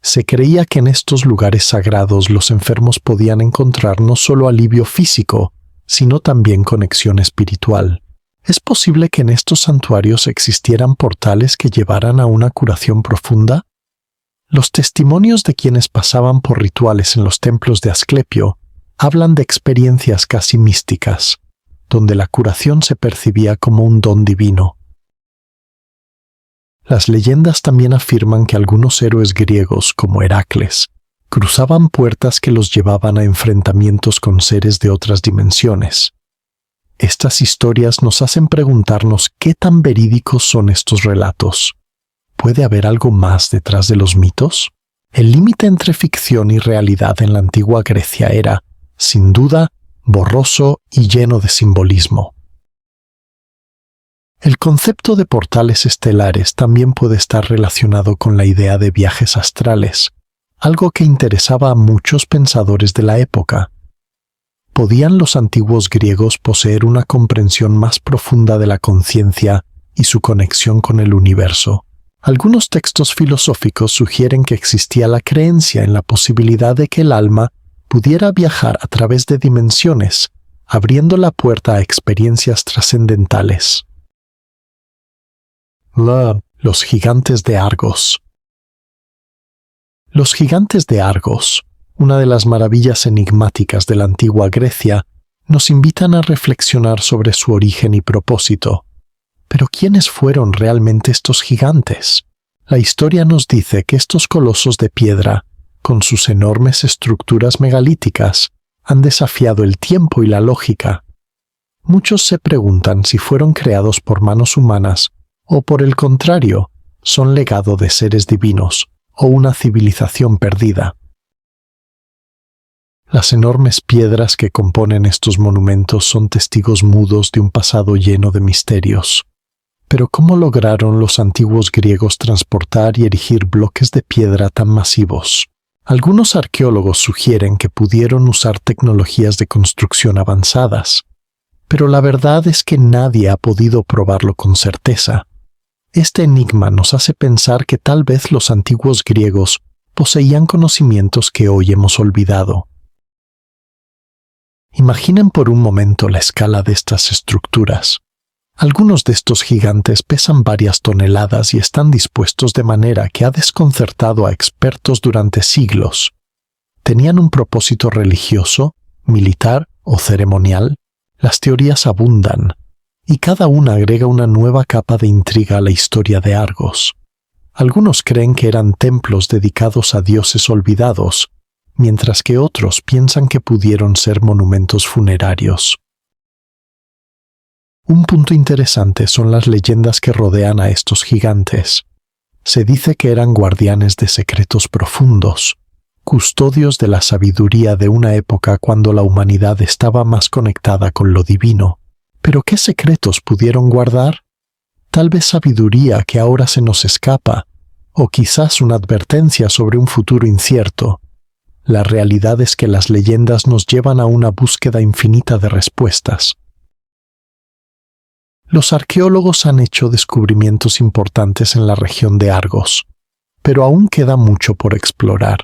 Se creía que en estos lugares sagrados los enfermos podían encontrar no solo alivio físico, sino también conexión espiritual. ¿Es posible que en estos santuarios existieran portales que llevaran a una curación profunda? Los testimonios de quienes pasaban por rituales en los templos de Asclepio hablan de experiencias casi místicas, donde la curación se percibía como un don divino. Las leyendas también afirman que algunos héroes griegos, como Heracles, cruzaban puertas que los llevaban a enfrentamientos con seres de otras dimensiones. Estas historias nos hacen preguntarnos qué tan verídicos son estos relatos. ¿Puede haber algo más detrás de los mitos? El límite entre ficción y realidad en la antigua Grecia era, sin duda, borroso y lleno de simbolismo. El concepto de portales estelares también puede estar relacionado con la idea de viajes astrales, algo que interesaba a muchos pensadores de la época. ¿Podían los antiguos griegos poseer una comprensión más profunda de la conciencia y su conexión con el universo? Algunos textos filosóficos sugieren que existía la creencia en la posibilidad de que el alma pudiera viajar a través de dimensiones, abriendo la puerta a experiencias trascendentales. Los gigantes de Argos. Los gigantes de Argos, una de las maravillas enigmáticas de la antigua Grecia, nos invitan a reflexionar sobre su origen y propósito. ¿Pero quiénes fueron realmente estos gigantes? La historia nos dice que estos colosos de piedra, con sus enormes estructuras megalíticas, han desafiado el tiempo y la lógica. Muchos se preguntan si fueron creados por manos humanas o, por el contrario, son legado de seres divinos o una civilización perdida. Las enormes piedras que componen estos monumentos son testigos mudos de un pasado lleno de misterios. Pero ¿cómo lograron los antiguos griegos transportar y erigir bloques de piedra tan masivos? Algunos arqueólogos sugieren que pudieron usar tecnologías de construcción avanzadas, pero la verdad es que nadie ha podido probarlo con certeza. Este enigma nos hace pensar que tal vez los antiguos griegos poseían conocimientos que hoy hemos olvidado. Imaginen por un momento la escala de estas estructuras. Algunos de estos gigantes pesan varias toneladas y están dispuestos de manera que ha desconcertado a expertos durante siglos. ¿Tenían un propósito religioso, militar o ceremonial? Las teorías abundan, y cada una agrega una nueva capa de intriga a la historia de Argos. Algunos creen que eran templos dedicados a dioses olvidados, mientras que otros piensan que pudieron ser monumentos funerarios. Un punto interesante son las leyendas que rodean a estos gigantes. Se dice que eran guardianes de secretos profundos, custodios de la sabiduría de una época cuando la humanidad estaba más conectada con lo divino. ¿Pero qué secretos pudieron guardar? Tal vez sabiduría que ahora se nos escapa, o quizás una advertencia sobre un futuro incierto. La realidad es que las leyendas nos llevan a una búsqueda infinita de respuestas. Los arqueólogos han hecho descubrimientos importantes en la región de Argos, pero aún queda mucho por explorar.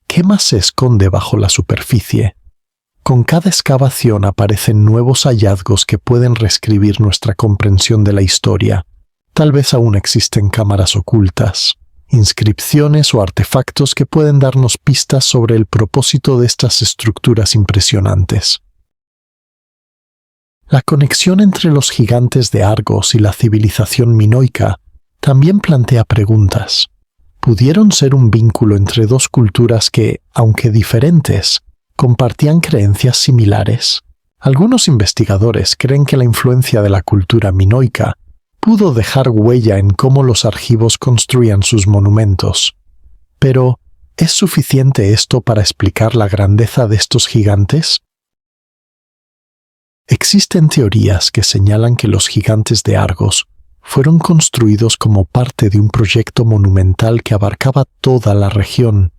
¿Qué más se esconde bajo la superficie? Con cada excavación aparecen nuevos hallazgos que pueden reescribir nuestra comprensión de la historia. Tal vez aún existen cámaras ocultas, inscripciones o artefactos que pueden darnos pistas sobre el propósito de estas estructuras impresionantes. La conexión entre los gigantes de Argos y la civilización minoica también plantea preguntas. ¿Pudieron ser un vínculo entre dos culturas que, aunque diferentes, compartían creencias similares? Algunos investigadores creen que la influencia de la cultura minoica pudo dejar huella en cómo los argivos construían sus monumentos. Pero, ¿Es suficiente esto para explicar la grandeza de estos gigantes? Existen teorías que señalan que los gigantes de Argos fueron construidos como parte de un proyecto monumental que abarcaba toda la región.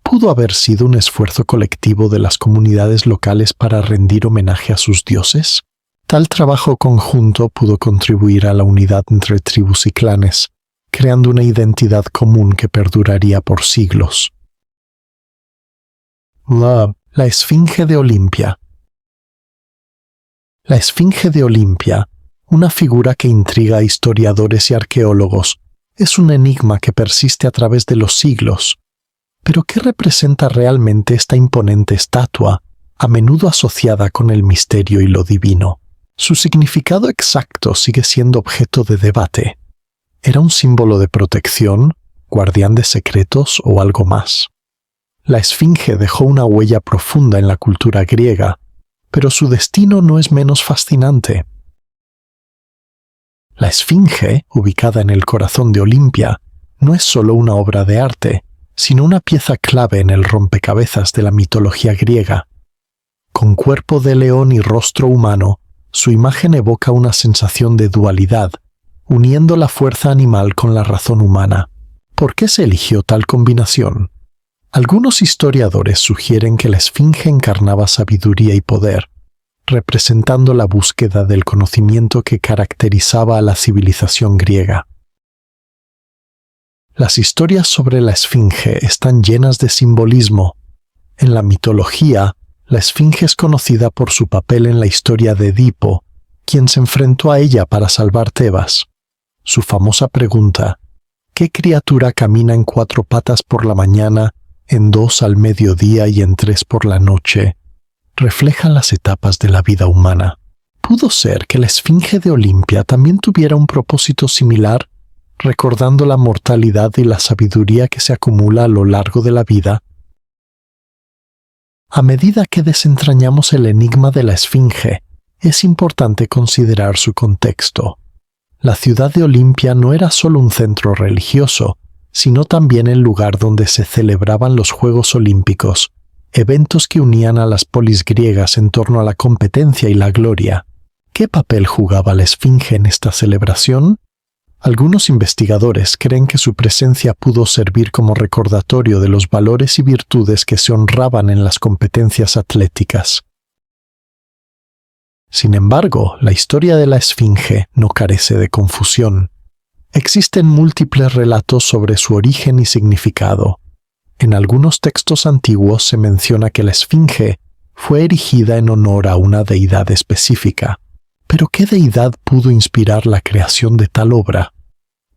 ¿Pudo haber sido un esfuerzo colectivo de las comunidades locales para rendir homenaje a sus dioses? Tal trabajo conjunto pudo contribuir a la unidad entre tribus y clanes, creando una identidad común que perduraría por siglos. La Esfinge de Olimpia. La Esfinge de Olimpia, una figura que intriga a historiadores y arqueólogos, es un enigma que persiste a través de los siglos. ¿Pero qué representa realmente esta imponente estatua, a menudo asociada con el misterio y lo divino? Su significado exacto sigue siendo objeto de debate. ¿Era un símbolo de protección, guardián de secretos o algo más? La Esfinge dejó una huella profunda en la cultura griega, pero su destino no es menos fascinante. La Esfinge, ubicada en el corazón de Olimpia, no es solo una obra de arte, sino una pieza clave en el rompecabezas de la mitología griega. Con cuerpo de león y rostro humano, su imagen evoca una sensación de dualidad, uniendo la fuerza animal con la razón humana. ¿Por qué se eligió tal combinación? Algunos historiadores sugieren que la Esfinge encarnaba sabiduría y poder, representando la búsqueda del conocimiento que caracterizaba a la civilización griega. Las historias sobre la Esfinge están llenas de simbolismo. En la mitología, la Esfinge es conocida por su papel en la historia de Edipo, quien se enfrentó a ella para salvar Tebas. Su famosa pregunta, ¿qué criatura camina en 4 patas por la mañana, en 2 al mediodía y en 3 por la noche?, refleja las etapas de la vida humana. ¿Pudo ser que la Esfinge de Olimpia también tuviera un propósito similar, recordando la mortalidad y la sabiduría que se acumula a lo largo de la vida? A medida que desentrañamos el enigma de la Esfinge, es importante considerar su contexto. La ciudad de Olimpia no era solo un centro religioso, sino también el lugar donde se celebraban los Juegos Olímpicos, eventos que unían a las polis griegas en torno a la competencia y la gloria. ¿Qué papel jugaba la Esfinge en esta celebración? Algunos investigadores creen que su presencia pudo servir como recordatorio de los valores y virtudes que se honraban en las competencias atléticas. Sin embargo, la historia de la Esfinge no carece de confusión. Existen múltiples relatos sobre su origen y significado. En algunos textos antiguos se menciona que la Esfinge fue erigida en honor a una deidad específica. ¿Pero qué deidad pudo inspirar la creación de tal obra?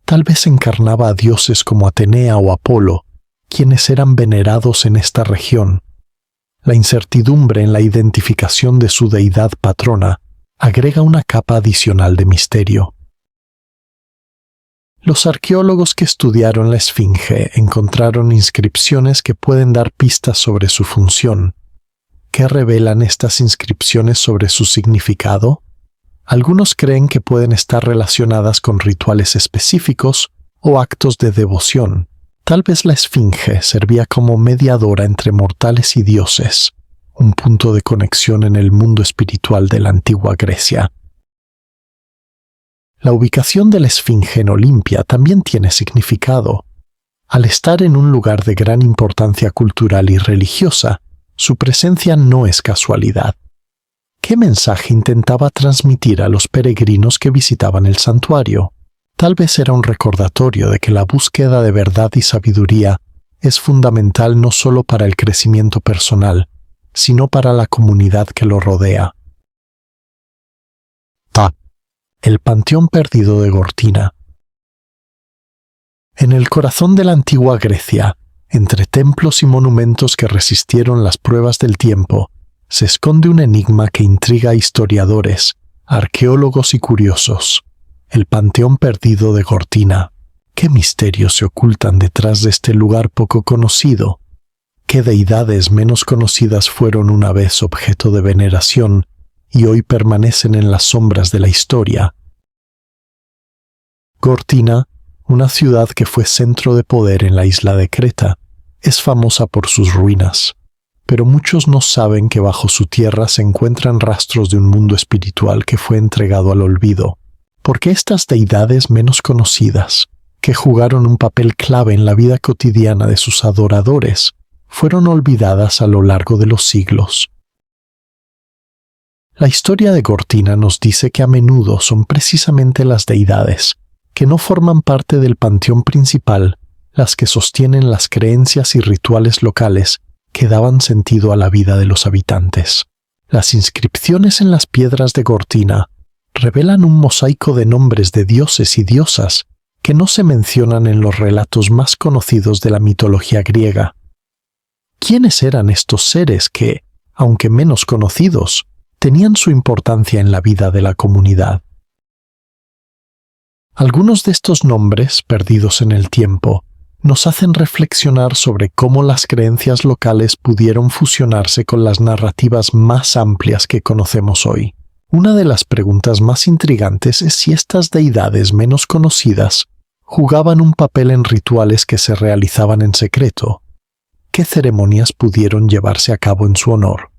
Tal vez encarnaba a dioses como Atenea o Apolo, quienes eran venerados en esta región. La incertidumbre en la identificación de su deidad patrona agrega una capa adicional de misterio. Los arqueólogos que estudiaron la Esfinge encontraron inscripciones que pueden dar pistas sobre su función. ¿Qué revelan estas inscripciones sobre su significado? Algunos creen que pueden estar relacionadas con rituales específicos o actos de devoción. Tal vez la Esfinge servía como mediadora entre mortales y dioses, un punto de conexión en el mundo espiritual de la antigua Grecia. La ubicación de la Esfinge en Olimpia también tiene significado. Al estar en un lugar de gran importancia cultural y religiosa, su presencia no es casualidad. ¿Qué mensaje intentaba transmitir a los peregrinos que visitaban el santuario? Tal vez era un recordatorio de que la búsqueda de verdad y sabiduría es fundamental no solo para el crecimiento personal, sino para la comunidad que lo rodea. El Panteón Perdido de Gortina. En el corazón de la antigua Grecia, entre templos y monumentos que resistieron las pruebas del tiempo, se esconde un enigma que intriga a historiadores, arqueólogos y curiosos. El Panteón Perdido de Gortina. ¿Qué misterios se ocultan detrás de este lugar poco conocido? ¿Qué deidades menos conocidas fueron una vez objeto de veneración y hoy permanecen en las sombras de la historia? Gortina, una ciudad que fue centro de poder en la isla de Creta, es famosa por sus ruinas, pero muchos no saben que bajo su tierra se encuentran rastros de un mundo espiritual que fue entregado al olvido, porque estas deidades menos conocidas, que jugaron un papel clave en la vida cotidiana de sus adoradores, fueron olvidadas a lo largo de los siglos. La historia de Gortina nos dice que a menudo son precisamente las deidades, que no forman parte del panteón principal, las que sostienen las creencias y rituales locales que daban sentido a la vida de los habitantes. Las inscripciones en las piedras de Gortina revelan un mosaico de nombres de dioses y diosas que no se mencionan en los relatos más conocidos de la mitología griega. ¿Quiénes eran estos seres que, aunque menos conocidos, tenían su importancia en la vida de la comunidad? Algunos de estos nombres, perdidos en el tiempo, nos hacen reflexionar sobre cómo las creencias locales pudieron fusionarse con las narrativas más amplias que conocemos hoy. Una de las preguntas más intrigantes es si estas deidades menos conocidas jugaban un papel en rituales que se realizaban en secreto. ¿Qué ceremonias pudieron llevarse a cabo en su honor?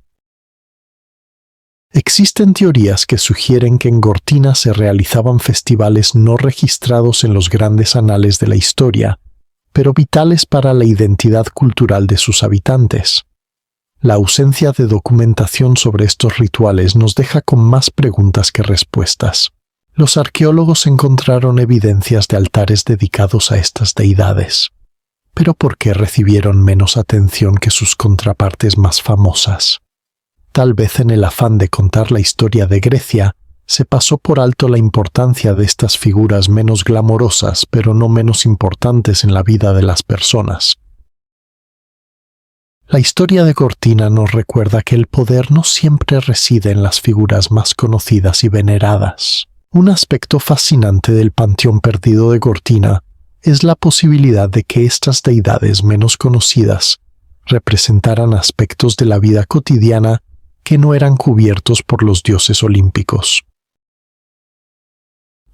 Existen teorías que sugieren que en Gortina se realizaban festivales no registrados en los grandes anales de la historia, pero vitales para la identidad cultural de sus habitantes. La ausencia de documentación sobre estos rituales nos deja con más preguntas que respuestas. Los arqueólogos encontraron evidencias de altares dedicados a estas deidades. ¿Pero por qué recibieron menos atención que sus contrapartes más famosas? Tal vez en el afán de contar la historia de Grecia, se pasó por alto la importancia de estas figuras menos glamorosas, pero no menos importantes en la vida de las personas. La historia de Gortina nos recuerda que el poder no siempre reside en las figuras más conocidas y veneradas. Un aspecto fascinante del panteón perdido de Gortina es la posibilidad de que estas deidades menos conocidas representaran aspectos de la vida cotidiana que no eran cubiertos por los dioses olímpicos.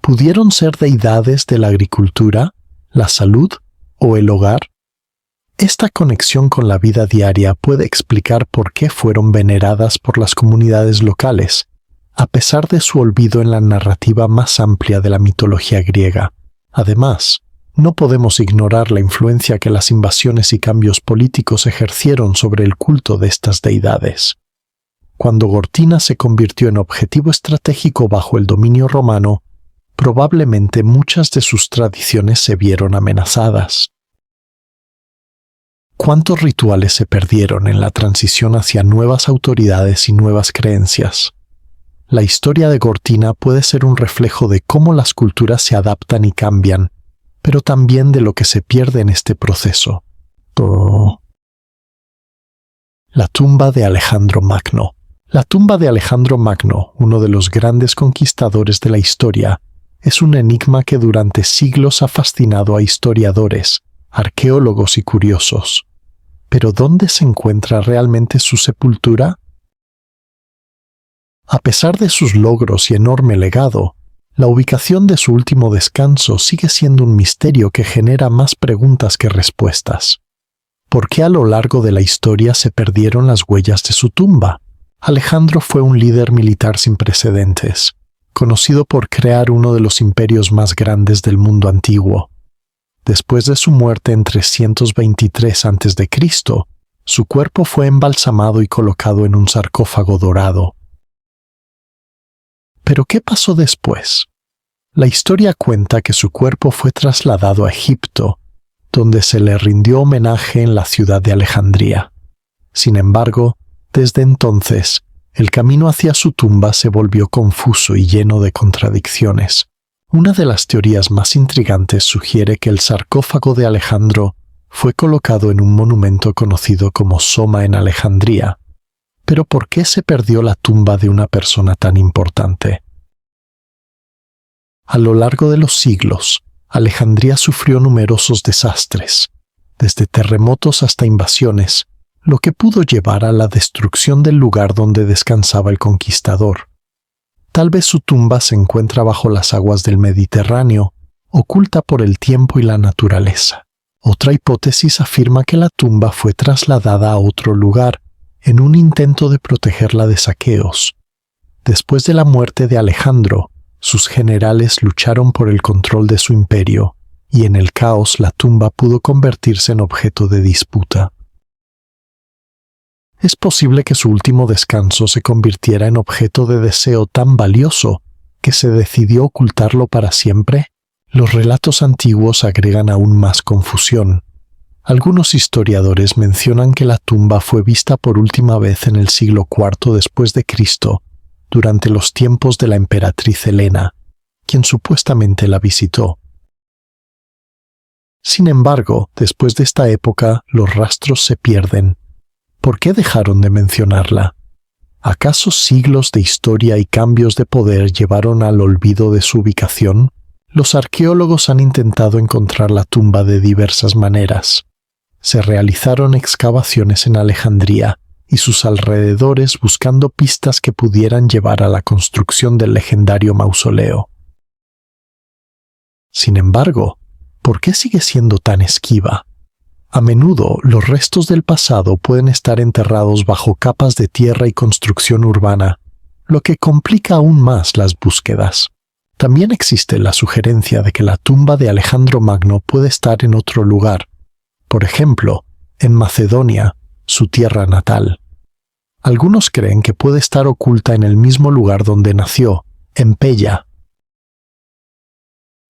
¿Pudieron ser deidades de la agricultura, la salud o el hogar? Esta conexión con la vida diaria puede explicar por qué fueron veneradas por las comunidades locales, a pesar de su olvido en la narrativa más amplia de la mitología griega. Además, no podemos ignorar la influencia que las invasiones y cambios políticos ejercieron sobre el culto de estas deidades. Cuando Gortina se convirtió en objetivo estratégico bajo el dominio romano, probablemente muchas de sus tradiciones se vieron amenazadas. ¿Cuántos rituales se perdieron en la transición hacia nuevas autoridades y nuevas creencias? La historia de Gortina puede ser un reflejo de cómo las culturas se adaptan y cambian, pero también de lo que se pierde en este proceso. La tumba de Alejandro Magno. La tumba de Alejandro Magno, uno de los grandes conquistadores de la historia, es un enigma que durante siglos ha fascinado a historiadores, arqueólogos y curiosos. ¿Pero dónde se encuentra realmente su sepultura? A pesar de sus logros y enorme legado, la ubicación de su último descanso sigue siendo un misterio que genera más preguntas que respuestas. ¿Por qué a lo largo de la historia se perdieron las huellas de su tumba? Alejandro fue un líder militar sin precedentes, conocido por crear uno de los imperios más grandes del mundo antiguo. Después de su muerte en 323 a.C., su cuerpo fue embalsamado y colocado en un sarcófago dorado. ¿Pero qué pasó después? La historia cuenta que su cuerpo fue trasladado a Egipto, donde se le rindió homenaje en la ciudad de Alejandría. Sin embargo, desde entonces, el camino hacia su tumba se volvió confuso y lleno de contradicciones. Una de las teorías más intrigantes sugiere que el sarcófago de Alejandro fue colocado en un monumento conocido como Soma en Alejandría. Pero ¿por qué se perdió la tumba de una persona tan importante? A lo largo de los siglos, Alejandría sufrió numerosos desastres, desde terremotos hasta invasiones, lo que pudo llevar a la destrucción del lugar donde descansaba el conquistador. Tal vez su tumba se encuentra bajo las aguas del Mediterráneo, oculta por el tiempo y la naturaleza. Otra hipótesis afirma que la tumba fue trasladada a otro lugar en un intento de protegerla de saqueos. Después de la muerte de Alejandro, sus generales lucharon por el control de su imperio, y en el caos la tumba pudo convertirse en objeto de disputa. Es posible que su último descanso se convirtiera en objeto de deseo tan valioso que se decidió ocultarlo para siempre. Los relatos antiguos agregan aún más confusión. Algunos historiadores mencionan que la tumba fue vista por última vez en el siglo IV después de Cristo, durante los tiempos de la emperatriz Helena, quien supuestamente la visitó. Sin embargo, después de esta época, los rastros se pierden. ¿Por qué dejaron de mencionarla? ¿Acaso siglos de historia y cambios de poder llevaron al olvido de su ubicación? Los arqueólogos han intentado encontrar la tumba de diversas maneras. Se realizaron excavaciones en Alejandría y sus alrededores buscando pistas que pudieran llevar a la construcción del legendario mausoleo. Sin embargo, ¿por qué sigue siendo tan esquiva? A menudo, los restos del pasado pueden estar enterrados bajo capas de tierra y construcción urbana, lo que complica aún más las búsquedas. También existe la sugerencia de que la tumba de Alejandro Magno puede estar en otro lugar, por ejemplo, en Macedonia, su tierra natal. Algunos creen que puede estar oculta en el mismo lugar donde nació, en Pella.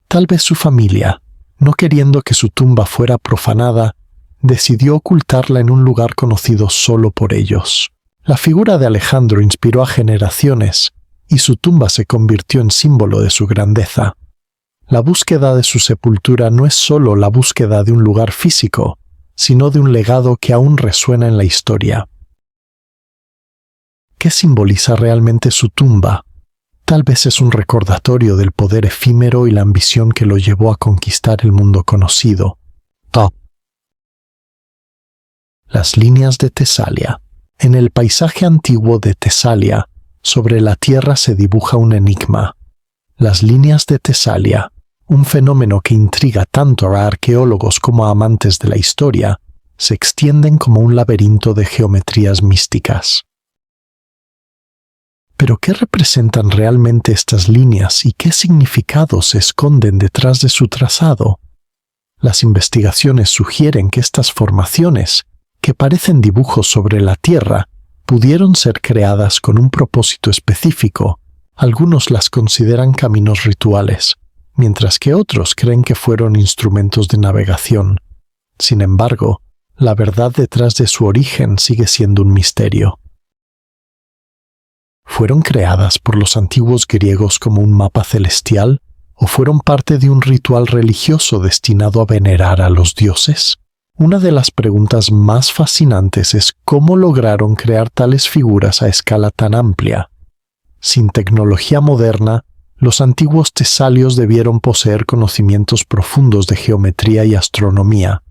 Tal vez su familia, no queriendo que su tumba fuera profanada, decidió ocultarla en un lugar conocido solo por ellos. La figura de Alejandro inspiró a generaciones, y su tumba se convirtió en símbolo de su grandeza. La búsqueda de su sepultura no es solo la búsqueda de un lugar físico, sino de un legado que aún resuena en la historia. ¿Qué simboliza realmente su tumba? Tal vez es un recordatorio del poder efímero y la ambición que lo llevó a conquistar el mundo conocido. Las líneas de Tesalia. En el paisaje antiguo de Tesalia, sobre la tierra se dibuja un enigma. Las líneas de Tesalia, un fenómeno que intriga tanto a arqueólogos como a amantes de la historia, se extienden como un laberinto de geometrías místicas. ¿Pero qué representan realmente estas líneas y qué significados se esconden detrás de su trazado? Las investigaciones sugieren que estas formaciones, que parecen dibujos sobre la tierra, pudieron ser creadas con un propósito específico. Algunos las consideran caminos rituales, mientras que otros creen que fueron instrumentos de navegación. Sin embargo, la verdad detrás de su origen sigue siendo un misterio. ¿Fueron creadas por los antiguos griegos como un mapa celestial o fueron parte de un ritual religioso destinado a venerar a los dioses? Una de las preguntas más fascinantes es cómo lograron crear tales figuras a escala tan amplia. Sin tecnología moderna, los antiguos tesalios debieron poseer conocimientos profundos de geometría y astronomía.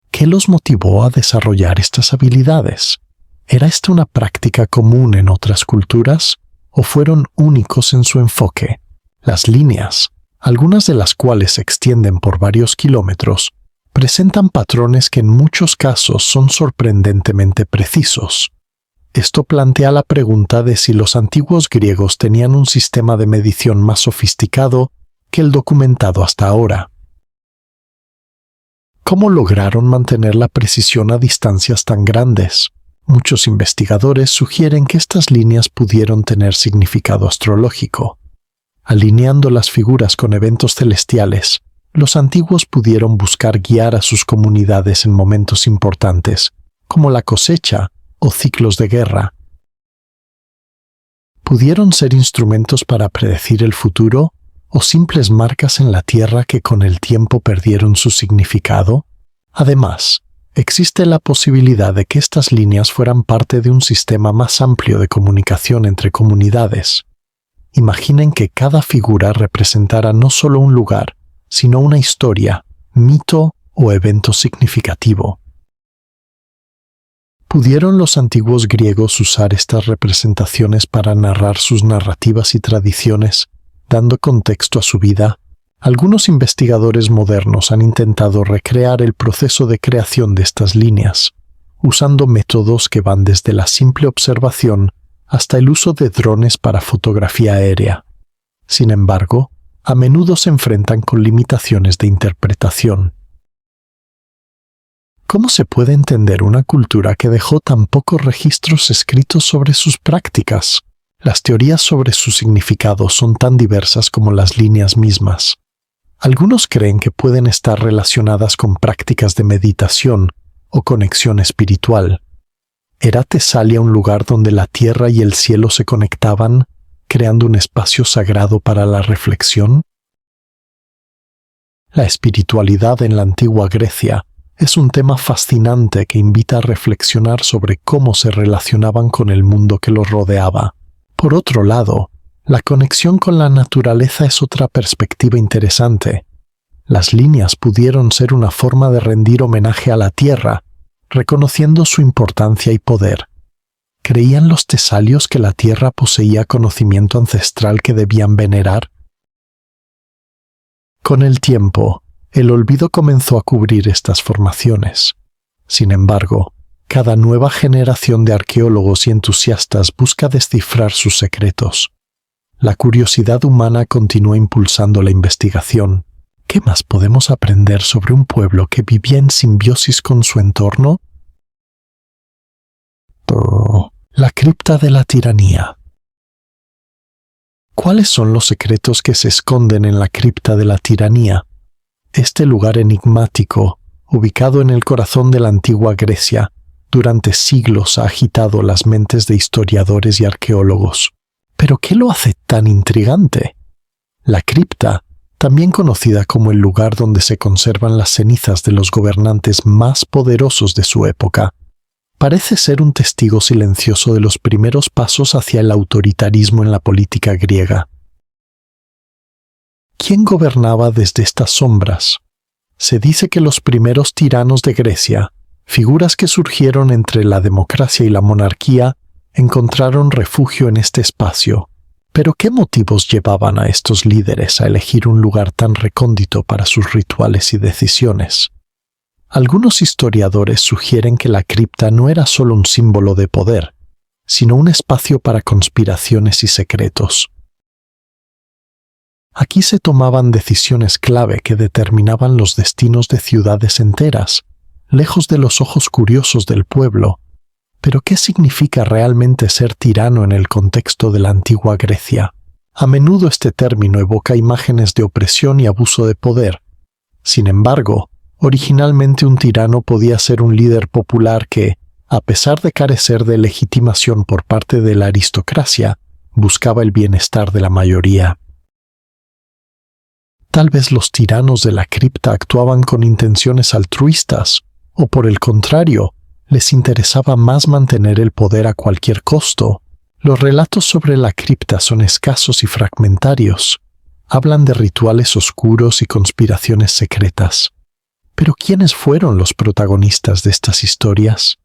¿Qué los motivó a desarrollar estas habilidades? ¿Era esta una práctica común en otras culturas o fueron únicos en su enfoque? Las líneas, algunas de las cuales se extienden por varios kilómetros, presentan patrones que en muchos casos son sorprendentemente precisos. Esto plantea la pregunta de si los antiguos griegos tenían un sistema de medición más sofisticado que el documentado hasta ahora. ¿Cómo lograron mantener la precisión a distancias tan grandes? Muchos investigadores sugieren que estas líneas pudieron tener significado astrológico. Alineando las figuras con eventos celestiales, los antiguos pudieron buscar guiar a sus comunidades en momentos importantes, como la cosecha o ciclos de guerra. ¿Pudieron ser instrumentos para predecir el futuro o simples marcas en la tierra que con el tiempo perdieron su significado? Además, existe la posibilidad de que estas líneas fueran parte de un sistema más amplio de comunicación entre comunidades. Imaginen que cada figura representara no solo un lugar, sino una historia, mito o evento significativo. ¿Pudieron los antiguos griegos usar estas representaciones para narrar sus narrativas y tradiciones, dando contexto a su vida, Algunos investigadores modernos han intentado recrear el proceso de creación de estas líneas, usando métodos que van desde la simple observación hasta el uso de drones para fotografía aérea. Sin embargo, a menudo se enfrentan con limitaciones de interpretación. ¿Cómo se puede entender una cultura que dejó tan pocos registros escritos sobre sus prácticas? Las teorías sobre su significado son tan diversas como las líneas mismas. Algunos creen que pueden estar relacionadas con prácticas de meditación o conexión espiritual. ¿Era Tesalia un lugar donde la tierra y el cielo se conectaban, creando un espacio sagrado para la reflexión? La espiritualidad en la antigua Grecia es un tema fascinante que invita a reflexionar sobre cómo se relacionaban con el mundo que los rodeaba. Por otro lado, la conexión con la naturaleza es otra perspectiva interesante. Las líneas pudieron ser una forma de rendir homenaje a la tierra, reconociendo su importancia y poder. ¿Creían los tesalios que la tierra poseía conocimiento ancestral que debían venerar? Con el tiempo, el olvido comenzó a cubrir estas formaciones. Sin embargo, cada nueva generación de arqueólogos y entusiastas busca descifrar sus secretos. La curiosidad humana continúa impulsando la investigación. ¿Qué más podemos aprender sobre un pueblo que vivía en simbiosis con su entorno? La cripta de la tiranía. ¿Cuáles son los secretos que se esconden en la cripta de la tiranía? Este lugar enigmático, ubicado en el corazón de la antigua Grecia, durante siglos ha agitado las mentes de historiadores y arqueólogos. ¿Pero qué lo hace tan intrigante? La cripta, también conocida como el lugar donde se conservan las cenizas de los gobernantes más poderosos de su época, parece ser un testigo silencioso de los primeros pasos hacia el autoritarismo en la política griega. ¿Quién gobernaba desde estas sombras? Se dice que los primeros tiranos de Grecia, figuras que surgieron entre la democracia y la monarquía, encontraron refugio en este espacio. Pero ¿qué motivos llevaban a estos líderes a elegir un lugar tan recóndito para sus rituales y decisiones? Algunos historiadores sugieren que la cripta no era solo un símbolo de poder, sino un espacio para conspiraciones y secretos. Aquí se tomaban decisiones clave que determinaban los destinos de ciudades enteras, lejos de los ojos curiosos del pueblo. Pero ¿qué significa realmente ser tirano en el contexto de la antigua Grecia? A menudo este término evoca imágenes de opresión y abuso de poder. Sin embargo, originalmente un tirano podía ser un líder popular que, a pesar de carecer de legitimación por parte de la aristocracia, buscaba el bienestar de la mayoría. Tal vez los tiranos de la cripta actuaban con intenciones altruistas, o por el contrario, les interesaba más mantener el poder a cualquier costo. Los relatos sobre la cripta son escasos y fragmentarios. Hablan de rituales oscuros y conspiraciones secretas. Pero ¿quiénes fueron los protagonistas de estas historias?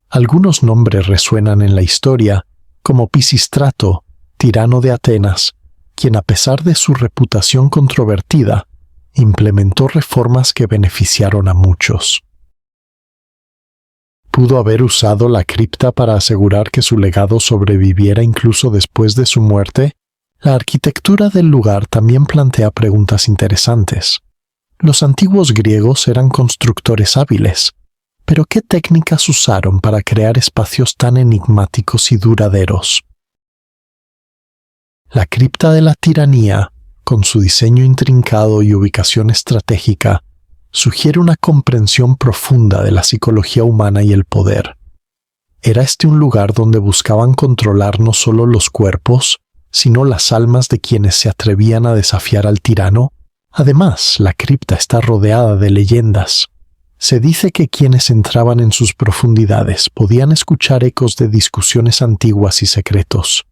Algunos nombres resuenan en la historia, como Pisístrato, tirano de Atenas, quien a pesar de su reputación controvertida, implementó reformas que beneficiaron a muchos. ¿Pudo haber usado la cripta para asegurar que su legado sobreviviera incluso después de su muerte? La arquitectura del lugar también plantea preguntas interesantes. Los antiguos griegos eran constructores hábiles, pero ¿qué técnicas usaron para crear espacios tan enigmáticos y duraderos? La cripta de la tiranía, con su diseño intrincado y ubicación estratégica, sugiere una comprensión profunda de la psicología humana y el poder. Era este un lugar donde buscaban controlar no solo los cuerpos, sino las almas de quienes se atrevían a desafiar al tirano. Además, la cripta está rodeada de leyendas. Se dice que quienes entraban en sus profundidades podían escuchar ecos de discusiones antiguas y secretos.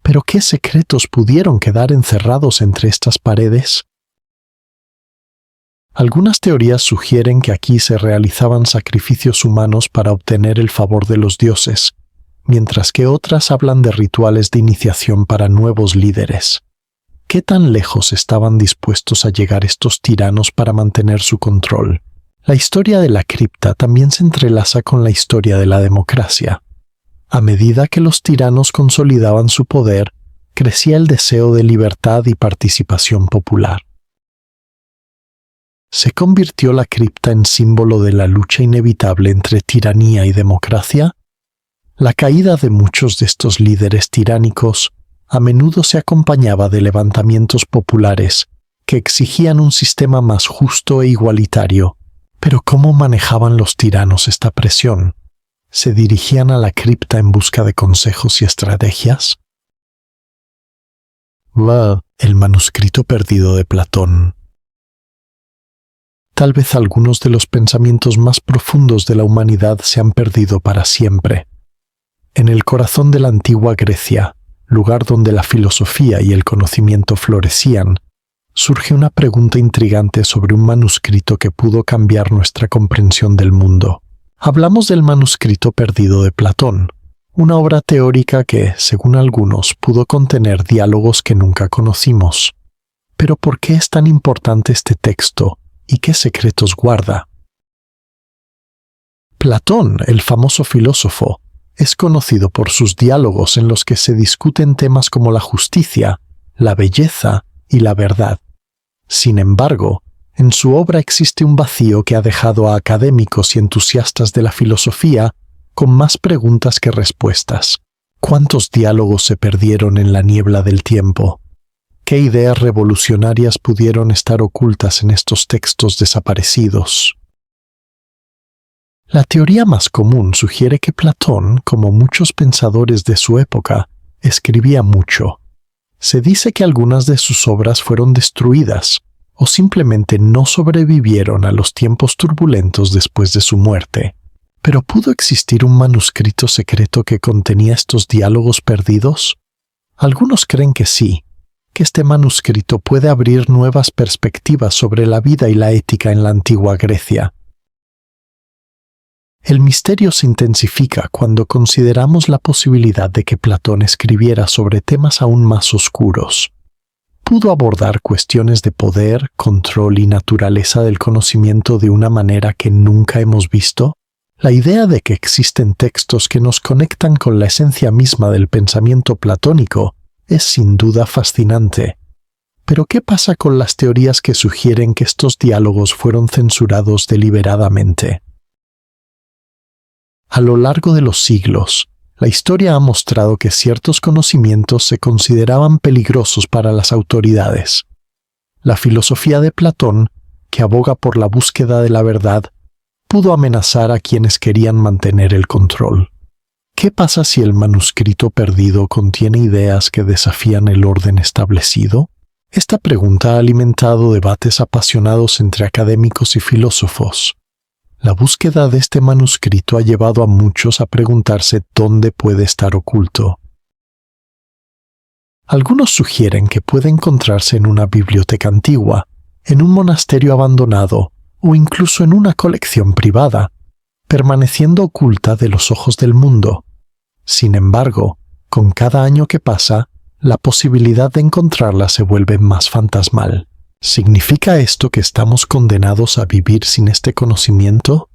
¿Pero qué secretos pudieron quedar encerrados entre estas paredes? Algunas teorías sugieren que aquí se realizaban sacrificios humanos para obtener el favor de los dioses, mientras que otras hablan de rituales de iniciación para nuevos líderes. ¿Qué tan lejos estaban dispuestos a llegar estos tiranos para mantener su control? La historia de la cripta también se entrelaza con la historia de la democracia. A medida que los tiranos consolidaban su poder, crecía el deseo de libertad y participación popular. ¿Se convirtió la cripta en símbolo de la lucha inevitable entre tiranía y democracia? La caída de muchos de estos líderes tiránicos a menudo se acompañaba de levantamientos populares que exigían un sistema más justo e igualitario. Pero ¿cómo manejaban los tiranos esta presión? ¿Se dirigían a la cripta en busca de consejos y estrategias? El manuscrito perdido de Platón. Tal vez algunos de los pensamientos más profundos de la humanidad se han perdido para siempre. En el corazón de la antigua Grecia, lugar donde la filosofía y el conocimiento florecían, surge una pregunta intrigante sobre un manuscrito que pudo cambiar nuestra comprensión del mundo. Hablamos del manuscrito perdido de Platón, una obra teórica que, según algunos, pudo contener diálogos que nunca conocimos. Pero ¿por qué es tan importante este texto y qué secretos guarda? Platón, el famoso filósofo, es conocido por sus diálogos en los que se discuten temas como la justicia, la belleza y la verdad. Sin embargo, en su obra existe un vacío que ha dejado a académicos y entusiastas de la filosofía con más preguntas que respuestas. ¿Cuántos diálogos se perdieron en la niebla del tiempo? ¿Qué ideas revolucionarias pudieron estar ocultas en estos textos desaparecidos? La teoría más común sugiere que Platón, como muchos pensadores de su época, escribía mucho. Se dice que algunas de sus obras fueron destruidas o simplemente no sobrevivieron a los tiempos turbulentos después de su muerte. ¿Pero pudo existir un manuscrito secreto que contenía estos diálogos perdidos? Algunos creen que sí, que este manuscrito puede abrir nuevas perspectivas sobre la vida y la ética en la antigua Grecia. El misterio se intensifica cuando consideramos la posibilidad de que Platón escribiera sobre temas aún más oscuros. ¿Pudo abordar cuestiones de poder, control y naturaleza del conocimiento de una manera que nunca hemos visto? La idea de que existen textos que nos conectan con la esencia misma del pensamiento platónico es sin duda fascinante. Pero ¿qué pasa con las teorías que sugieren que estos diálogos fueron censurados deliberadamente? A lo largo de los siglos, la historia ha mostrado que ciertos conocimientos se consideraban peligrosos para las autoridades. La filosofía de Platón, que aboga por la búsqueda de la verdad, pudo amenazar a quienes querían mantener el control. ¿Qué pasa si el manuscrito perdido contiene ideas que desafían el orden establecido? Esta pregunta ha alimentado debates apasionados entre académicos y filósofos. La búsqueda de este manuscrito ha llevado a muchos a preguntarse dónde puede estar oculto. Algunos sugieren que puede encontrarse en una biblioteca antigua, en un monasterio abandonado o incluso en una colección privada, permaneciendo oculta de los ojos del mundo. Sin embargo, con cada año que pasa, la posibilidad de encontrarla se vuelve más fantasmal. ¿Significa esto que estamos condenados a vivir sin este conocimiento?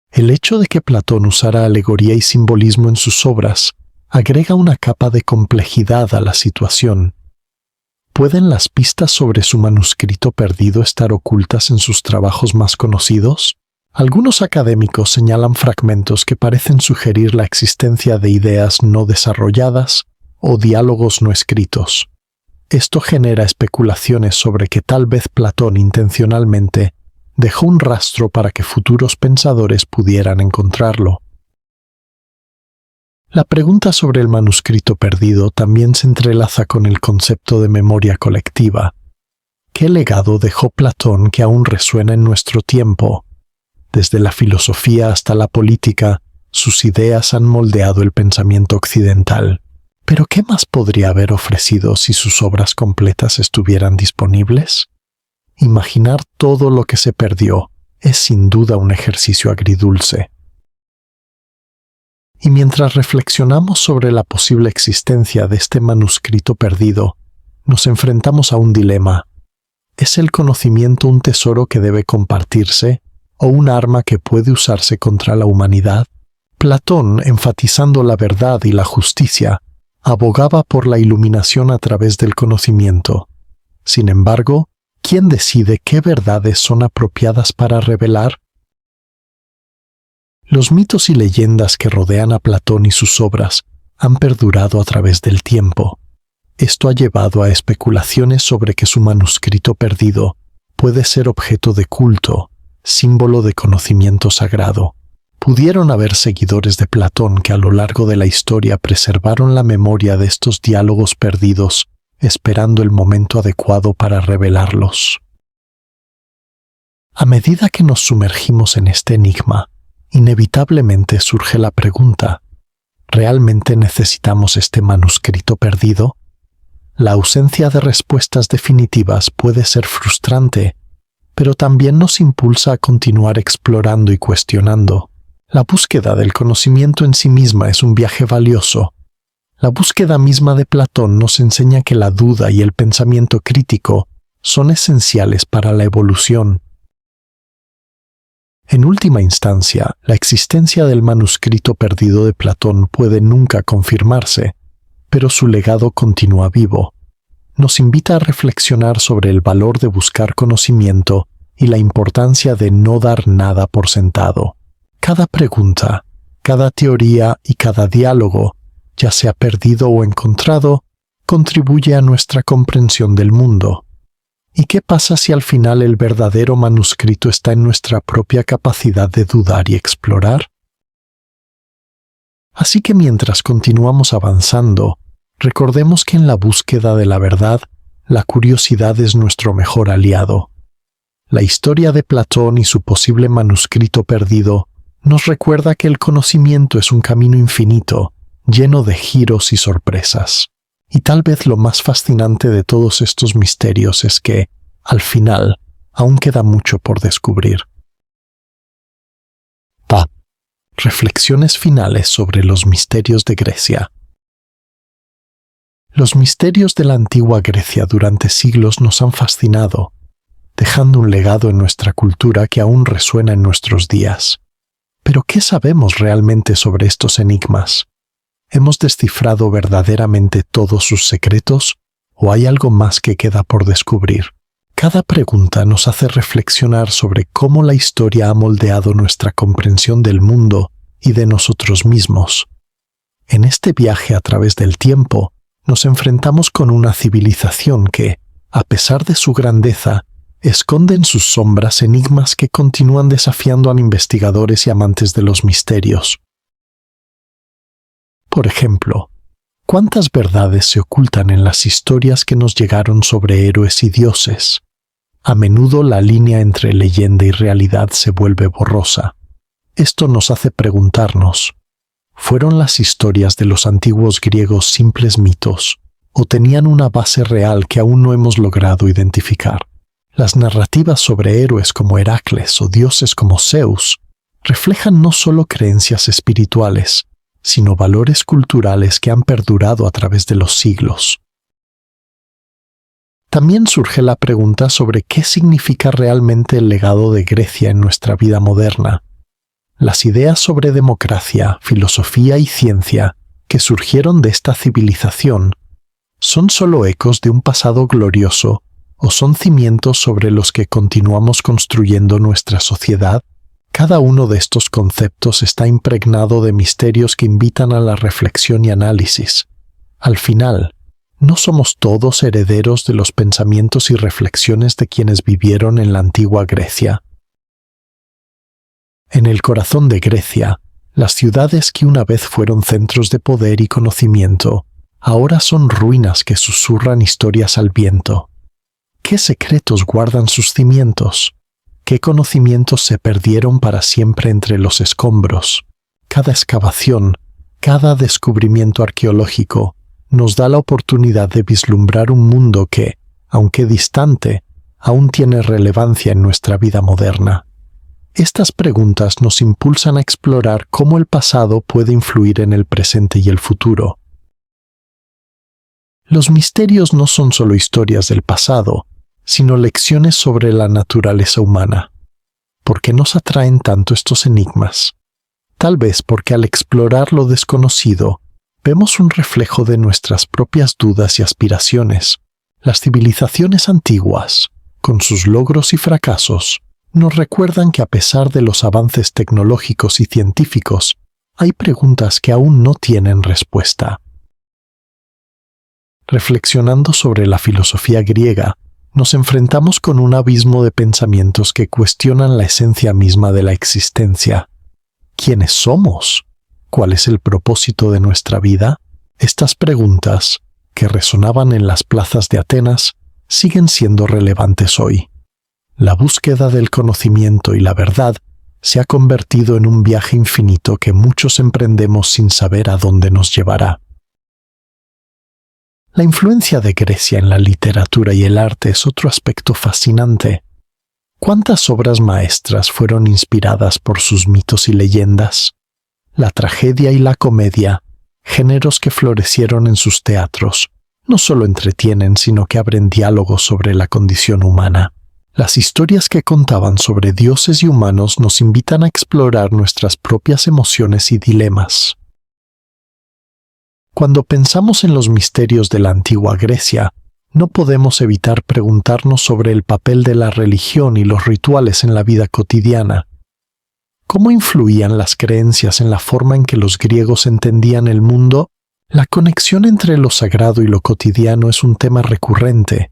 El hecho de que Platón usara alegoría y simbolismo en sus obras agrega una capa de complejidad a la situación. ¿Pueden las pistas sobre su manuscrito perdido estar ocultas en sus trabajos más conocidos? Algunos académicos señalan fragmentos que parecen sugerir la existencia de ideas no desarrolladas o diálogos no escritos. Esto genera especulaciones sobre que tal vez Platón intencionalmente dejó un rastro para que futuros pensadores pudieran encontrarlo. La pregunta sobre el manuscrito perdido también se entrelaza con el concepto de memoria colectiva. ¿Qué legado dejó Platón que aún resuena en nuestro tiempo? Desde la filosofía hasta la política, sus ideas han moldeado el pensamiento occidental. ¿Pero qué más podría haber ofrecido si sus obras completas estuvieran disponibles? Imaginar todo lo que se perdió es sin duda un ejercicio agridulce. Y mientras reflexionamos sobre la posible existencia de este manuscrito perdido, nos enfrentamos a un dilema. ¿Es el conocimiento un tesoro que debe compartirse o un arma que puede usarse contra la humanidad? Platón, enfatizando la verdad y la justicia, abogaba por la iluminación a través del conocimiento. Sin embargo, ¿quién decide qué verdades son apropiadas para revelar? Los mitos y leyendas que rodean a Platón y sus obras han perdurado a través del tiempo. Esto ha llevado a especulaciones sobre que su manuscrito perdido puede ser objeto de culto, símbolo de conocimiento sagrado. Pudieron haber seguidores de Platón que a lo largo de la historia preservaron la memoria de estos diálogos perdidos, esperando el momento adecuado para revelarlos. A medida que nos sumergimos en este enigma, inevitablemente surge la pregunta: ¿realmente necesitamos este manuscrito perdido? La ausencia de respuestas definitivas puede ser frustrante, pero también nos impulsa a continuar explorando y cuestionando. La búsqueda del conocimiento en sí misma es un viaje valioso. La búsqueda misma de Platón nos enseña que la duda y el pensamiento crítico son esenciales para la evolución. En última instancia, la existencia del manuscrito perdido de Platón puede nunca confirmarse, pero su legado continúa vivo. Nos invita a reflexionar sobre el valor de buscar conocimiento y la importancia de no dar nada por sentado. Cada pregunta, cada teoría y cada diálogo, ya sea perdido o encontrado, contribuye a nuestra comprensión del mundo. ¿Y qué pasa si al final el verdadero manuscrito está en nuestra propia capacidad de dudar y explorar? Así que mientras continuamos avanzando, recordemos que en la búsqueda de la verdad, la curiosidad es nuestro mejor aliado. La historia de Platón y su posible manuscrito perdido nos recuerda que el conocimiento es un camino infinito, lleno de giros y sorpresas. Y tal vez lo más fascinante de todos estos misterios es que, al final, aún queda mucho por descubrir. Reflexiones finales sobre los misterios de Grecia. Los misterios de la antigua Grecia durante siglos nos han fascinado, dejando un legado en nuestra cultura que aún resuena en nuestros días. Pero ¿qué sabemos realmente sobre estos enigmas? ¿Hemos descifrado verdaderamente todos sus secretos o hay algo más que queda por descubrir? Cada pregunta nos hace reflexionar sobre cómo la historia ha moldeado nuestra comprensión del mundo y de nosotros mismos. En este viaje a través del tiempo, nos enfrentamos con una civilización que, a pesar de su grandeza, esconde en sus sombras enigmas que continúan desafiando a investigadores y amantes de los misterios. Por ejemplo, ¿cuántas verdades se ocultan en las historias que nos llegaron sobre héroes y dioses? A menudo la línea entre leyenda y realidad se vuelve borrosa. Esto nos hace preguntarnos, ¿fueron las historias de los antiguos griegos simples mitos o tenían una base real que aún no hemos logrado identificar? Las narrativas sobre héroes como Heracles o dioses como Zeus reflejan no solo creencias espirituales, sino valores culturales que han perdurado a través de los siglos. También surge la pregunta sobre qué significa realmente el legado de Grecia en nuestra vida moderna. Las ideas sobre democracia, filosofía y ciencia que surgieron de esta civilización ¿son solo ecos de un pasado glorioso o son cimientos sobre los que continuamos construyendo nuestra sociedad? Cada uno de estos conceptos está impregnado de misterios que invitan a la reflexión y análisis. Al final, ¿no somos todos herederos de los pensamientos y reflexiones de quienes vivieron en la antigua Grecia? En el corazón de Grecia, las ciudades que una vez fueron centros de poder y conocimiento, ahora son ruinas que susurran historias al viento. ¿Qué secretos guardan sus cimientos? ¿Qué conocimientos se perdieron para siempre entre los escombros? Cada excavación, cada descubrimiento arqueológico, nos da la oportunidad de vislumbrar un mundo que, aunque distante, aún tiene relevancia en nuestra vida moderna. Estas preguntas nos impulsan a explorar cómo el pasado puede influir en el presente y el futuro. Los misterios no son solo historias del pasado, sino lecciones sobre la naturaleza humana. ¿Por qué nos atraen tanto estos enigmas? Tal vez porque al explorar lo desconocido, vemos un reflejo de nuestras propias dudas y aspiraciones. Las civilizaciones antiguas, con sus logros y fracasos, nos recuerdan que a pesar de los avances tecnológicos y científicos, hay preguntas que aún no tienen respuesta. Reflexionando sobre la filosofía griega, nos enfrentamos con un abismo de pensamientos que cuestionan la esencia misma de la existencia. ¿Quiénes somos? ¿Cuál es el propósito de nuestra vida? Estas preguntas, que resonaban en las plazas de Atenas, siguen siendo relevantes hoy. La búsqueda del conocimiento y la verdad se ha convertido en un viaje infinito que muchos emprendemos sin saber a dónde nos llevará. La influencia de Grecia en la literatura y el arte es otro aspecto fascinante. ¿Cuántas obras maestras fueron inspiradas por sus mitos y leyendas? La tragedia y la comedia, géneros que florecieron en sus teatros, no solo entretienen, sino que abren diálogos sobre la condición humana. Las historias que contaban sobre dioses y humanos nos invitan a explorar nuestras propias emociones y dilemas. Cuando pensamos en los misterios de la antigua Grecia, no podemos evitar preguntarnos sobre el papel de la religión y los rituales en la vida cotidiana. ¿Cómo influían las creencias en la forma en que los griegos entendían el mundo? La conexión entre lo sagrado y lo cotidiano es un tema recurrente,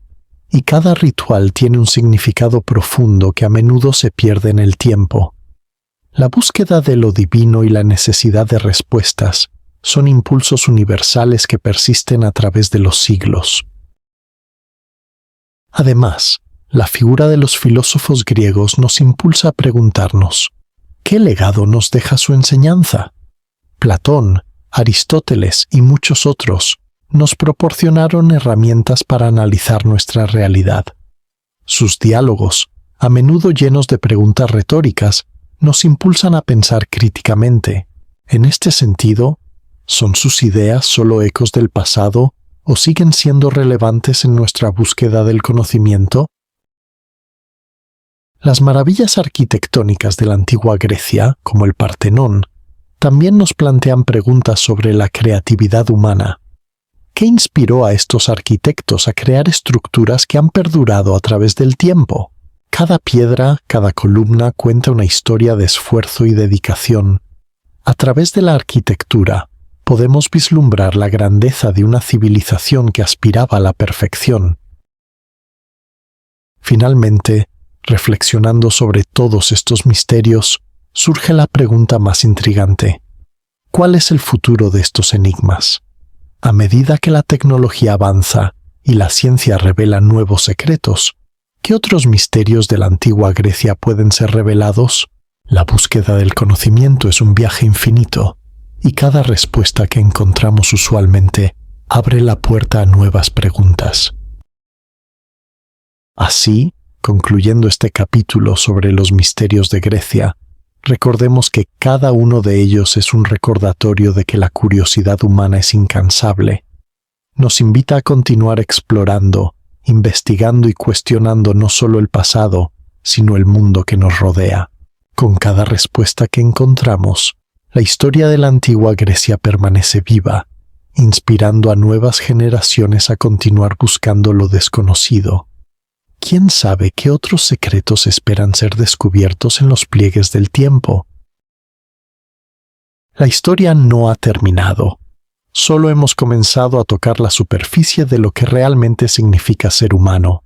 y cada ritual tiene un significado profundo que a menudo se pierde en el tiempo. La búsqueda de lo divino y la necesidad de respuestas son impulsos universales que persisten a través de los siglos. Además, la figura de los filósofos griegos nos impulsa a preguntarnos, ¿qué legado nos deja su enseñanza? Platón, Aristóteles y muchos otros nos proporcionaron herramientas para analizar nuestra realidad. Sus diálogos, a menudo llenos de preguntas retóricas, nos impulsan a pensar críticamente. En este sentido, ¿son sus ideas solo ecos del pasado o siguen siendo relevantes en nuestra búsqueda del conocimiento? Las maravillas arquitectónicas de la antigua Grecia, como el Partenón, también nos plantean preguntas sobre la creatividad humana. ¿Qué inspiró a estos arquitectos a crear estructuras que han perdurado a través del tiempo? Cada piedra, cada columna cuenta una historia de esfuerzo y dedicación. A través de la arquitectura, podemos vislumbrar la grandeza de una civilización que aspiraba a la perfección. Finalmente, reflexionando sobre todos estos misterios, surge la pregunta más intrigante. ¿Cuál es el futuro de estos enigmas? A medida que la tecnología avanza y la ciencia revela nuevos secretos, ¿qué otros misterios de la antigua Grecia pueden ser revelados? La búsqueda del conocimiento es un viaje infinito, y cada respuesta que encontramos usualmente abre la puerta a nuevas preguntas. Así, concluyendo este capítulo sobre los misterios de Grecia, recordemos que cada uno de ellos es un recordatorio de que la curiosidad humana es incansable. Nos invita a continuar explorando, investigando y cuestionando no solo el pasado, sino el mundo que nos rodea. Con cada respuesta que encontramos, la historia de la antigua Grecia permanece viva, inspirando a nuevas generaciones a continuar buscando lo desconocido. ¿Quién sabe qué otros secretos esperan ser descubiertos en los pliegues del tiempo? La historia no ha terminado. Solo hemos comenzado a tocar la superficie de lo que realmente significa ser humano.